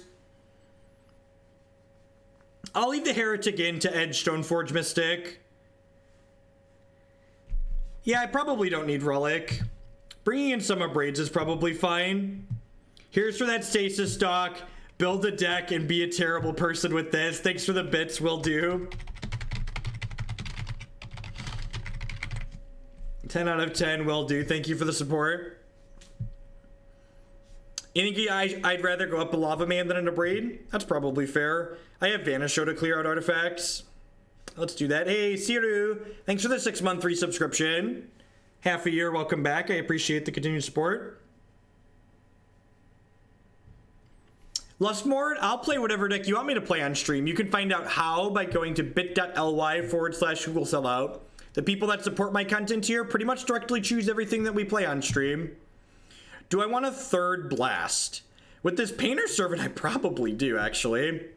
I'll leave the Heretic in to edge Stoneforge Mystic. Yeah, I probably don't need Relic. Bringing in some Abrades is probably fine. Here's for that Stasis stock. Build a deck and be a terrible person with this. Thanks for the bits, will do. 10 out of 10, will do. Thank you for the support. Inigi, I'd rather go up a Lava Man than an Abrade. That's probably fair. I have Vanisho to clear out artifacts. Let's do that. Hey, Siru, thanks for the 6-month resubscription. Half a year, welcome back. I appreciate the continued support. Lustmord, I'll play whatever deck you want me to play on stream. You can find out how by going to bit.ly/Google Sellout. The people that support my content here pretty much directly choose everything that we play on stream. Do I want a third blast? With this Painter Servant, I probably do, actually.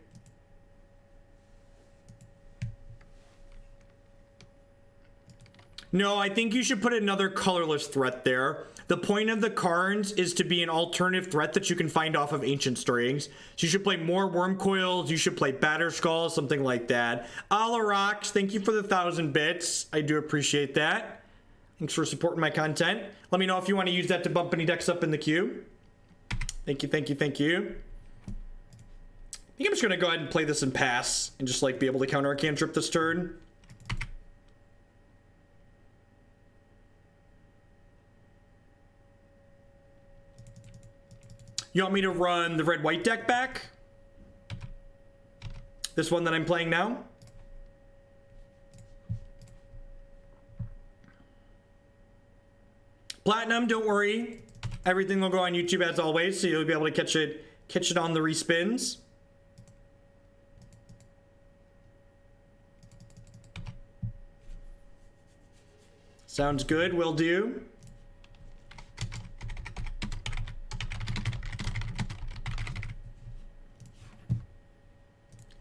No, I think you should put another colorless threat there. The point of the Karns is to be an alternative threat that you can find off of Ancient Strings. So you should play more Worm Coils, you should play Batterskull, something like that. Alarox, thank you for the 1,000 bits. I do appreciate that. Thanks for supporting my content. Let me know if you want to use that to bump any decks up in the queue. Thank you, thank you, thank you. I think I'm just going to go ahead and play this and pass and just like be able to counter a cantrip this turn. You want me to run the red-white deck back? This one that I'm playing now? Platinum, don't worry. Everything will go on YouTube as always, so you'll be able to catch it on the respins. Sounds good, will do.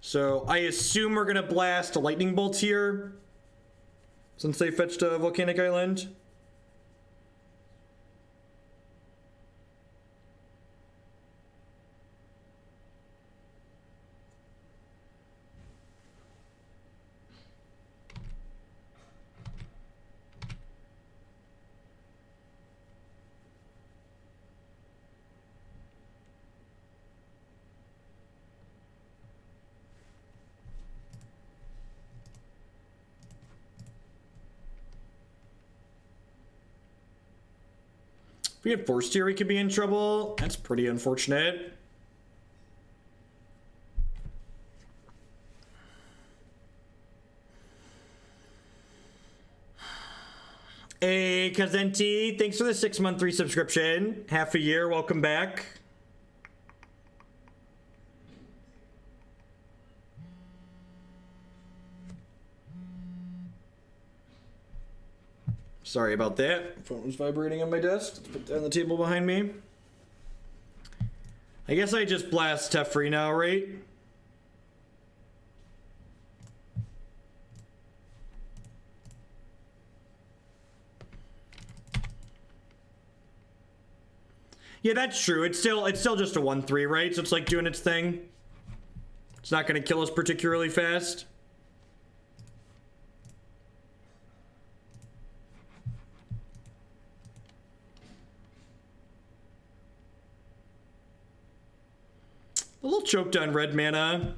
So I assume we're gonna blast a lightning bolt here, since they fetched a volcanic island. If we had Force here, we could be in trouble. That's pretty unfortunate. Hey, Kazenti, thanks for the 6-month resubscription. Half a year, welcome back. Sorry about that. Phone was vibrating on my desk. Let's put that on the table behind me. I guess I just blast Teferi now, right? Yeah, that's true. It's still just a 1/3, right? So it's like doing its thing. It's not going to kill us particularly fast. A little choked on red mana.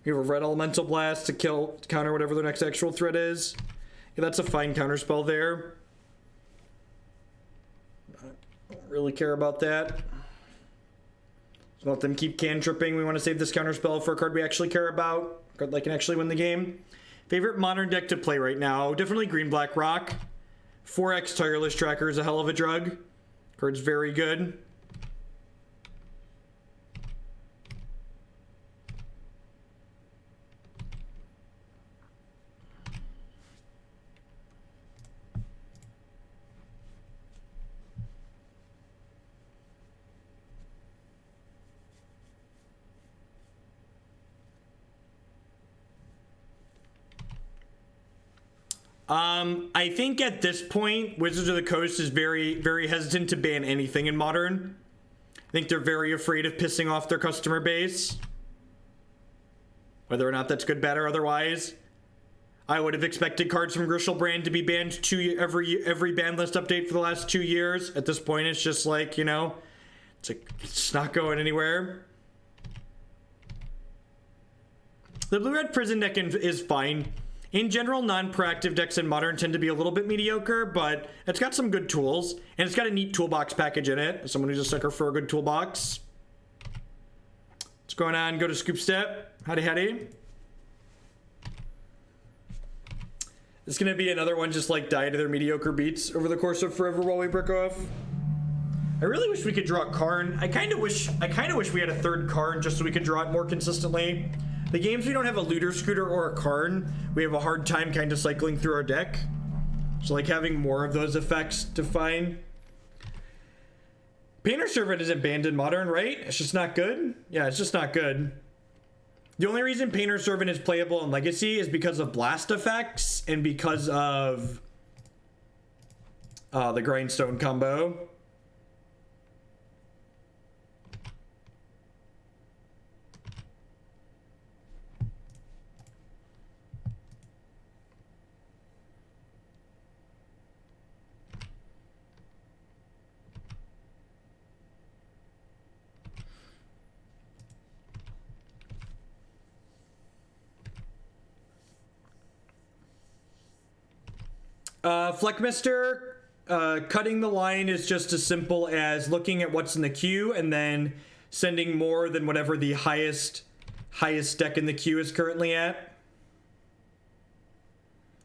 We have a red elemental blast to counter whatever their next actual threat is. Yeah, that's a fine counter spell there. I don't really care about that. Just let them keep cantripping. We want to save this counter spell for a card we actually care about. A card that can actually win the game. Favorite modern deck to play right now? Definitely Green Black Rock. 4x Tireless Tracker is a hell of a drug. Card's very good. I think at this point, Wizards of the Coast is very, very hesitant to ban anything in Modern. I think they're very afraid of pissing off their customer base. Whether or not that's good, bad, or otherwise. I would have expected cards from Grishelbrand to be banned every ban list update for the last 2 years. At this point, it's just like, you know, it's not going anywhere. The blue-red prison deck is fine. In general, non-proactive decks in Modern tend to be a little bit mediocre, but it's got some good tools, and it's got a neat toolbox package in it. As someone who's a sucker for a good toolbox. What's going on? Go to Scoop Step. Howdy, howdy. It's gonna be another one just like die to their mediocre beats over the course of forever while we brick off. I really wish we could draw Karn. I kind of wish we had a third Karn just so we could draw it more consistently. The games we don't have a Looter Scooter or a Karn, we have a hard time kind of cycling through our deck. So like having more of those effects to find. Painter Servant isn't banned in Modern, right? It's just not good? Yeah, it's just not good. The only reason Painter Servant is playable in Legacy is because of blast effects and because of the Grindstone combo. Fleckmister, cutting the line is just as simple as looking at what's in the queue and then sending more than whatever the highest deck in the queue is currently at.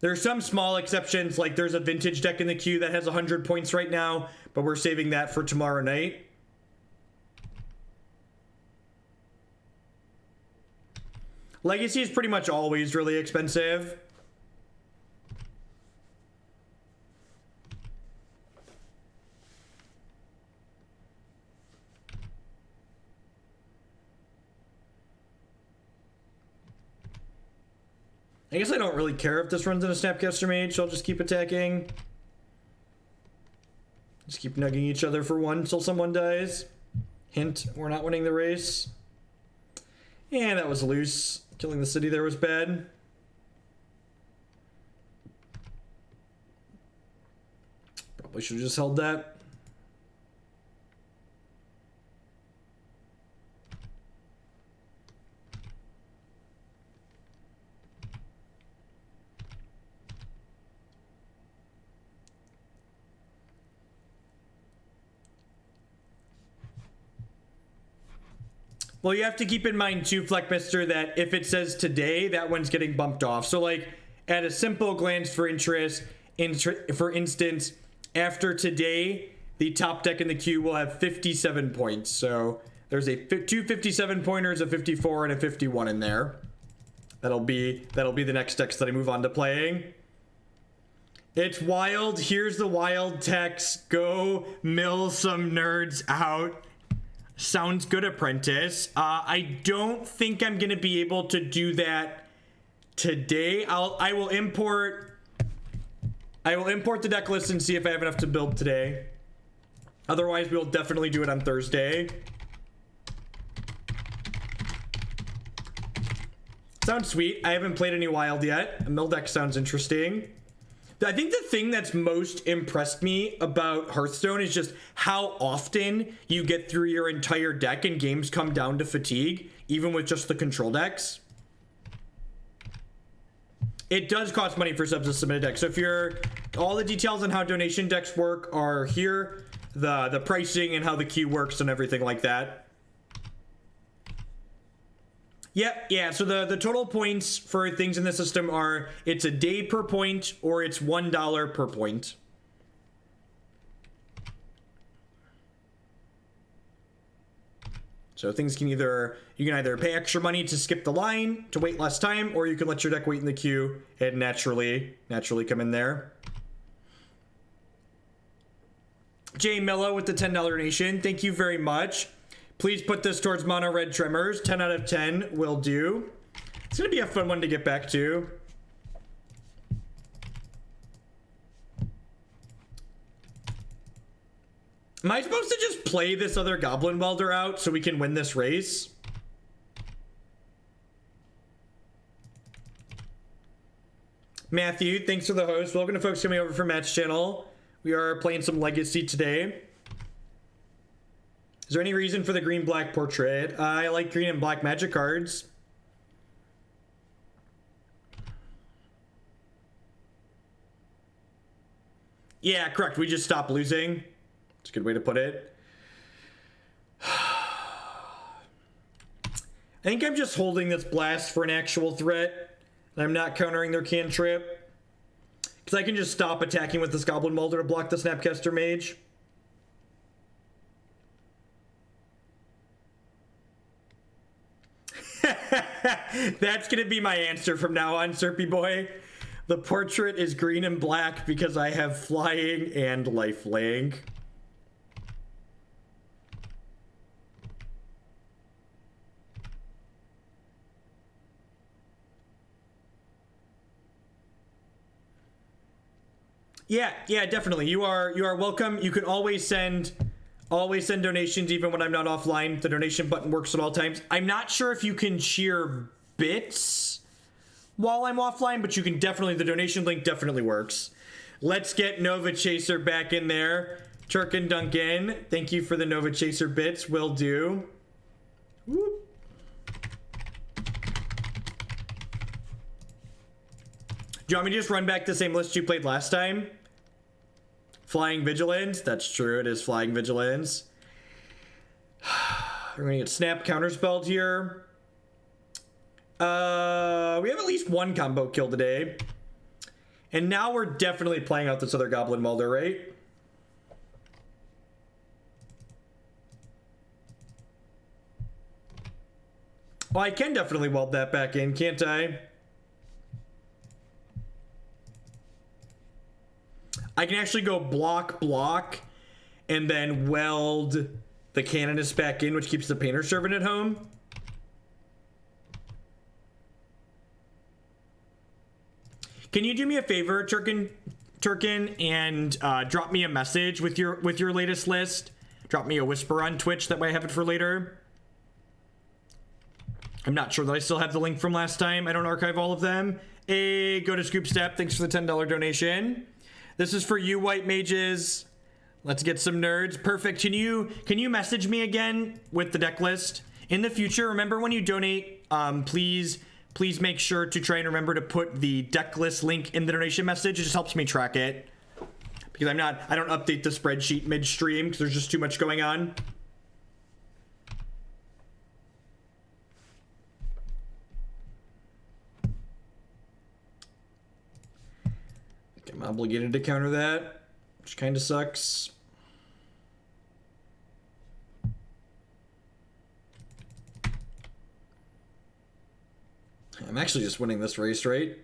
There are some small exceptions, like there's a vintage deck in the queue that has 100 points right now, but we're saving that for tomorrow night. Legacy is pretty much always really expensive. I guess I don't really care if this runs in a Snapcaster Mage, so I'll just keep attacking. Just keep nugging each other for one until someone dies. Hint, we're not winning the race. Yeah, that was loose. Killing the city there was bad. Probably should have just held that. Well, you have to keep in mind too, Fleckmister, that if it says today, that one's getting bumped off. So like at a simple glance for interest, for instance, after today, the top deck in the queue will have 57 points. So there's two 57 pointers, a 54 and a 51 in there. That'll be the next decks that I move on to playing. It's wild. Here's the wild text. Go mill some nerds out. Sounds good, Apprentice. I don't think I'm gonna be able to do that today. I will import the deck list and see if I have enough to build today. Otherwise, we'll definitely do it on Thursday. Sounds sweet. I haven't played any wild yet. A mill deck sounds interesting. I think the thing that's most impressed me about Hearthstone is just how often you get through your entire deck and games come down to fatigue, even with just the control decks. It does cost money for subs to submit a deck. So if you're, all the details on how donation decks work are here, the pricing and how the queue works and everything like that. Yep, yeah, so the total points for things in the system are, it's a day per point or it's $1 per point. So things can either, you can either pay extra money to skip the line, to wait less time, or you can let your deck wait in the queue and naturally come in there. Jay Mello with the $10 donation, thank you very much. Please put this towards Mono Red Tremors. 10 out of 10 will do. It's going to be a fun one to get back to. Am I supposed to just play this other Goblin Welder out so we can win this race? Matthew, thanks for the host. Welcome to folks coming over from Matt's channel. We are playing some Legacy today. Is there any reason for the green-black portrait? I like green and black magic cards. Yeah, correct. We just stopped losing. It's a good way to put it. I think I'm just holding this blast for an actual threat. I'm not countering their cantrip. Because I can just stop attacking with this Goblin Welder to block the Snapcaster Mage. That's going to be my answer from now on, Serpy Boy. The portrait is green and black because I have flying and lifelink. Yeah, definitely. You are welcome. You can always send donations even when I'm not offline. The donation button works at all times. I'm not sure if you can cheer bits while I'm offline, but you can definitely, the donation link definitely works. Let's get Nova Chaser back in there. Turk and Duncan, thank you for the Nova Chaser bits. Will do. Whoop. Do you want me to just run back the same list you played last time? Flying Vigilance. That's true. It is Flying Vigilance. We're going to get Snap counterspelled here. We have at least one combo kill today. And now we're definitely playing out this other Goblin Welder, right? Well, I can definitely weld that back in, can't I? I can actually go block, and then weld the Canonist back in, which keeps the Painter Servant at home. Can you do me a favor, Turkin, and drop me a message with your latest list? Drop me a whisper on Twitch, that way I have it for later. I'm not sure that I still have the link from last time. I don't archive all of them. Hey, go to Scoop Step. Thanks for the $10 donation. This is for you, white mages. Let's get some nerds. Perfect. Can you message me again with the deck list? In the future, remember when you donate, please make sure to try and remember to put the deck list link in the donation message. It just helps me track it. Because I don't update the spreadsheet midstream because there's just too much going on. I'm obligated to counter that, which kind of sucks. I'm actually just winning this race, right?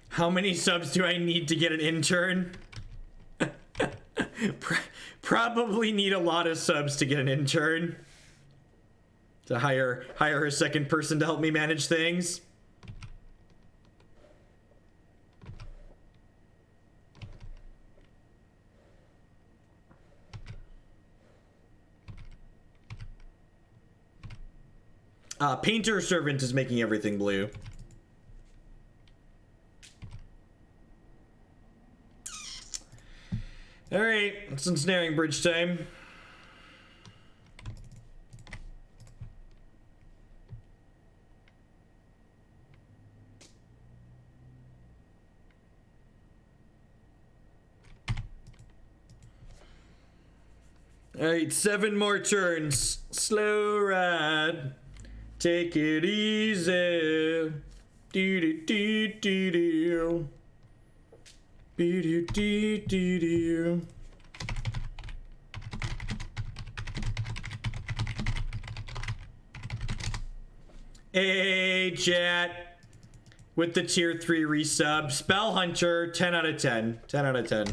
How many subs do I need to get an intern? Probably need a lot of subs to get an intern. To hire a second person to help me manage things. Painter Servant is making everything blue. All right, it's Ensnaring Bridge time. All right, 7 more turns. Slow ride. Take it easy. Do-do-do-do-do. Be-do-do-do-do. Hey, chat. With the tier 3 resub. Spell Hunter, 10 out of 10. 10 out of 10.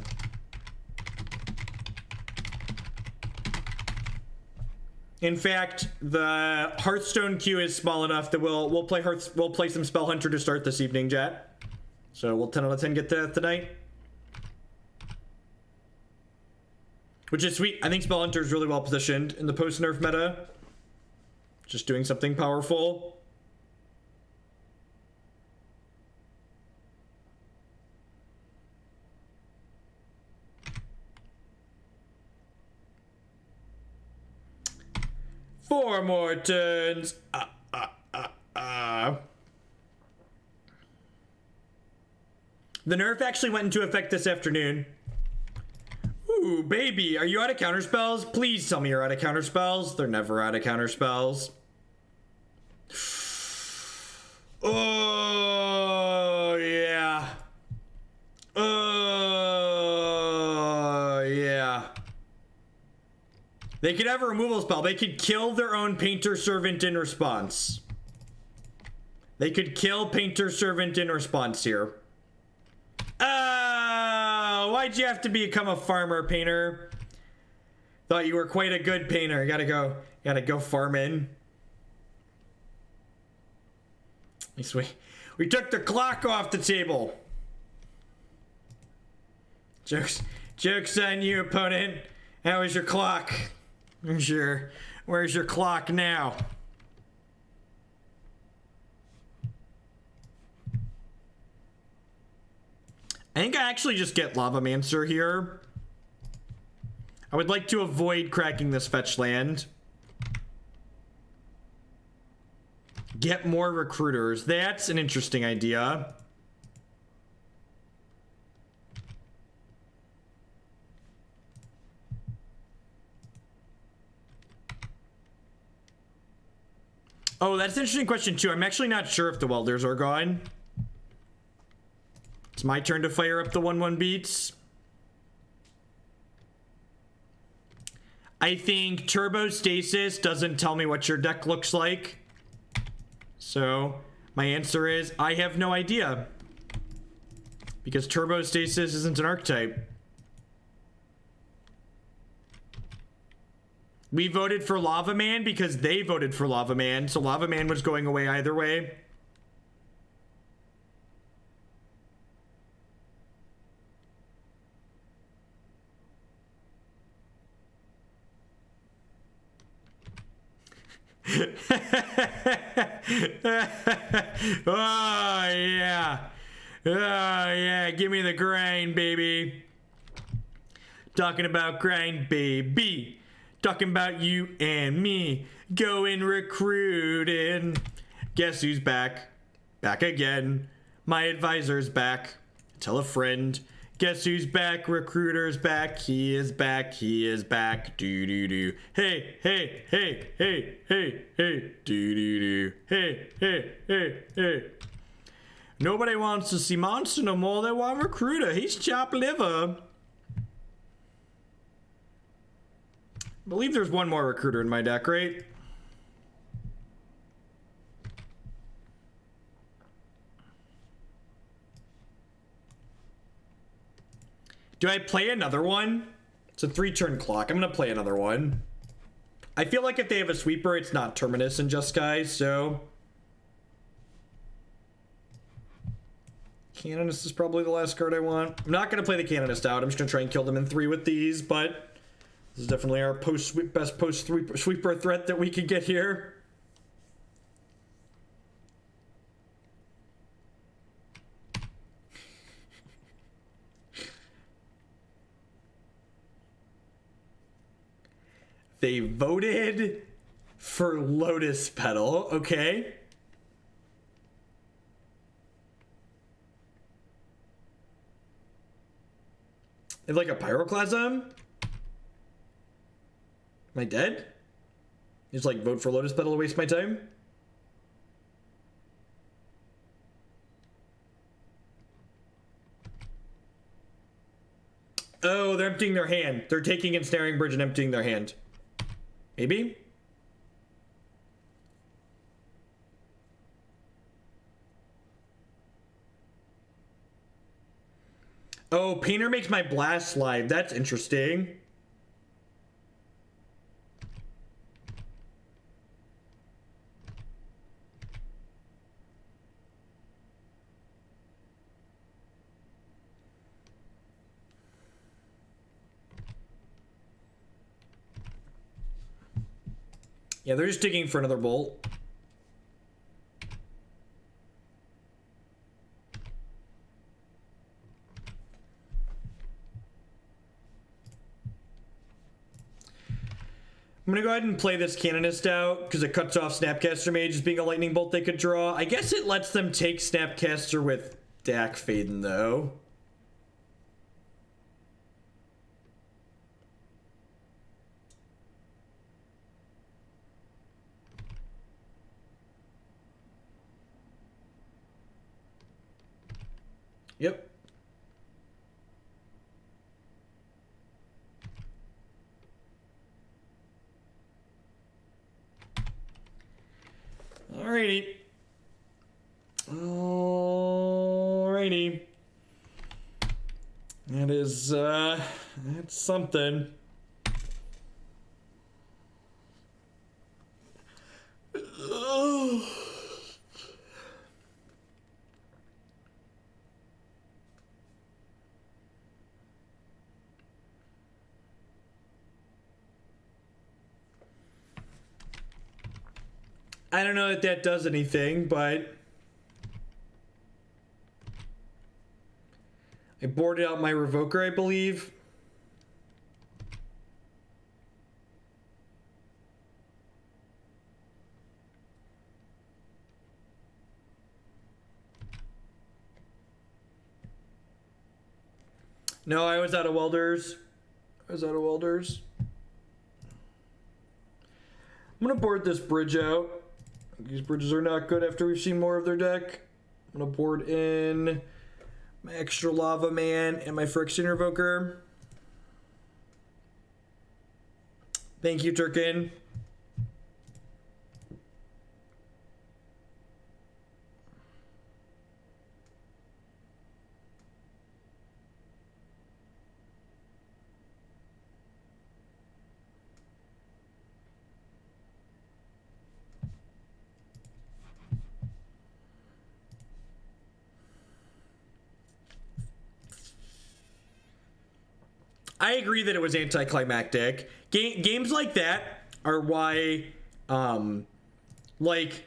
In fact, the Hearthstone queue is small enough that we'll play some Spell Hunter to start this evening, chat. So we'll 10 out of 10 get that tonight. Which is sweet. I think Spell Hunter is really well positioned in the post-nerf meta. Just doing something powerful. Four more turns. The nerf actually went into effect this afternoon. Ooh, baby, are you out of counterspells? Please tell me you're out of counterspells. They're never out of counterspells. Oh, yeah. Oh, yeah. They could have a removal spell. They could kill their own Painter Servant in response. They could kill Painter Servant in response here. Why'd you have to become a farmer, painter? Thought you were quite a good painter. Gotta go farming. At least we took the clock off the table. Joke's on you, opponent. How is your clock? Where's your clock now? I think I actually just get Lavamancer here. I would like to avoid cracking this fetch land. Get more recruiters. That's an interesting idea. Oh, that's an interesting question too. I'm actually not sure if the welders are gone. It's my turn to fire up the 1/1 beats. I think Turbo Stasis doesn't tell me what your deck looks like. So my answer is I have no idea. Because Turbo Stasis isn't an archetype. We voted for Lavaman because they voted for Lavaman. So Lavaman was going away either way. Oh yeah. Oh yeah, give me the grind, baby. Talking about grind, baby. Talking about you and me. Going recruiting. Guess who's back? Back again. My advisor's back. Tell a friend. Guess who's back? Recruiter's back. He is back. He is back. Do do do. Hey, hey, hey, hey, hey, hey. Do do do. Hey, hey, hey, hey. Nobody wants to see Monster no more. They want Recruiter. He's chopped liver. I believe there's one more Recruiter in my deck, right? Do I play another one? It's a 3-turn clock. I'm gonna play another one. I feel like if they have a sweeper, it's not Terminus and Just Guys, so... Canonist is probably the last card I want. I'm not gonna play the Canonist out. I'm just gonna try and kill them in 3 with these, but... This is definitely our best post-sweeper threat that we could get here. They voted for Lotus Petal, okay. They have like a Pyroclasm? Am I dead? Just like vote for Lotus Petal to waste my time? Oh, they're emptying their hand. They're taking Ensnaring Bridge and emptying their hand. Maybe? Oh, Painter makes my blast slide. That's interesting. Yeah, they're just digging for another bolt. I'm gonna go ahead and play this Canonist out because it cuts off Snapcaster Mage as being a lightning bolt they could draw. I guess it lets them take Snapcaster with Dak Faden though. Yep. Alrighty. Alrighty. That is, that's something. I don't know that that does anything, but I boarded out my Revoker, I believe. No, I was out of welders. I'm gonna board this bridge out. These bridges are not good after we've seen more of their deck. I'm gonna board in my extra Lava Man and my Phyrexian Revoker. Thank you, Turkin. I agree that it was anticlimactic. Games like that are why, like,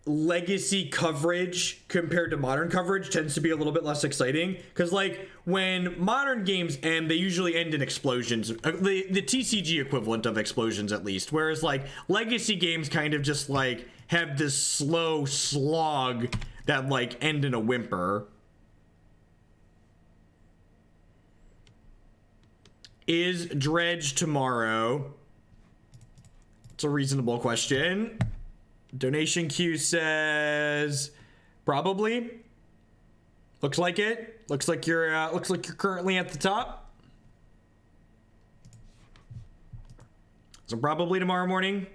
legacy coverage compared to modern coverage tends to be a little bit less exciting. Because, like, when modern games end, they usually end in explosions. The TCG equivalent of explosions, at least. Whereas, like, legacy games kind of just, like, have this slow slog that, like, end in a whimper. Is Dredge tomorrow? It's a reasonable question. Donation queue says probably. Looks like it. Looks like you're currently at the top. So probably tomorrow morning.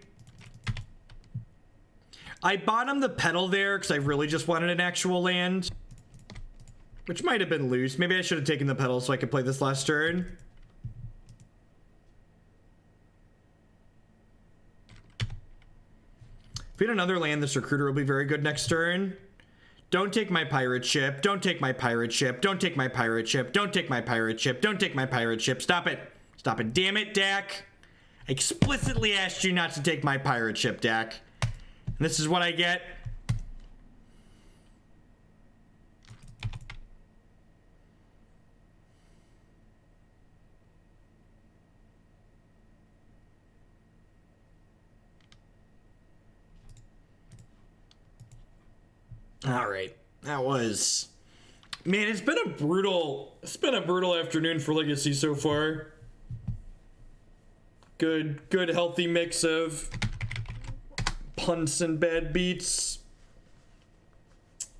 I bottomed the Petal there because I really just wanted an actual land, which might have been loose. Maybe I should have taken the Petal so I could play this last turn. If we had another land, this Recruiter will be very good next turn. Don't take my pirate ship. Don't take my pirate ship. Don't take my pirate ship. Don't take my pirate ship. Don't take my pirate ship. Stop it. Stop it. Damn it, Dak. I explicitly asked you not to take my pirate ship, Dak. And this is what I get. All right, that was, man, it's been a brutal afternoon for Legacy so far. Good healthy mix of punts and bad beats.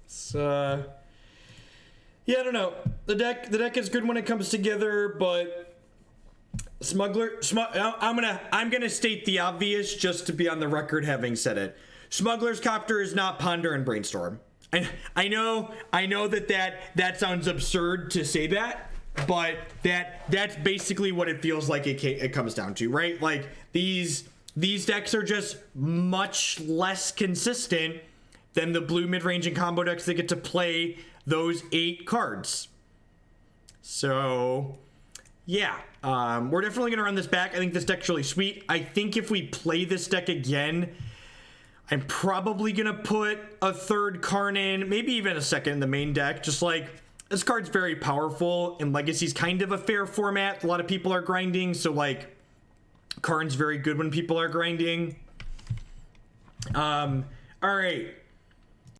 So yeah, I don't know. The deck is good when it comes together, but Smuggler, I'm gonna state the obvious just to be on the record having said it. Smuggler's Copter is not Ponder and Brainstorm. I know that sounds absurd to say that, but that's basically what it feels like it comes down to, right? Like these decks are just much less consistent than the blue mid-range and combo decks that get to play those 8 cards. So yeah, we're definitely gonna run this back. I think this deck's really sweet. I think if we play this deck again, I'm probably gonna put a third Karn in, maybe even a second in the main deck. Just like, this card's very powerful, and Legacy's kind of a fair format. A lot of people are grinding, so like, Karn's very good when people are grinding. All right.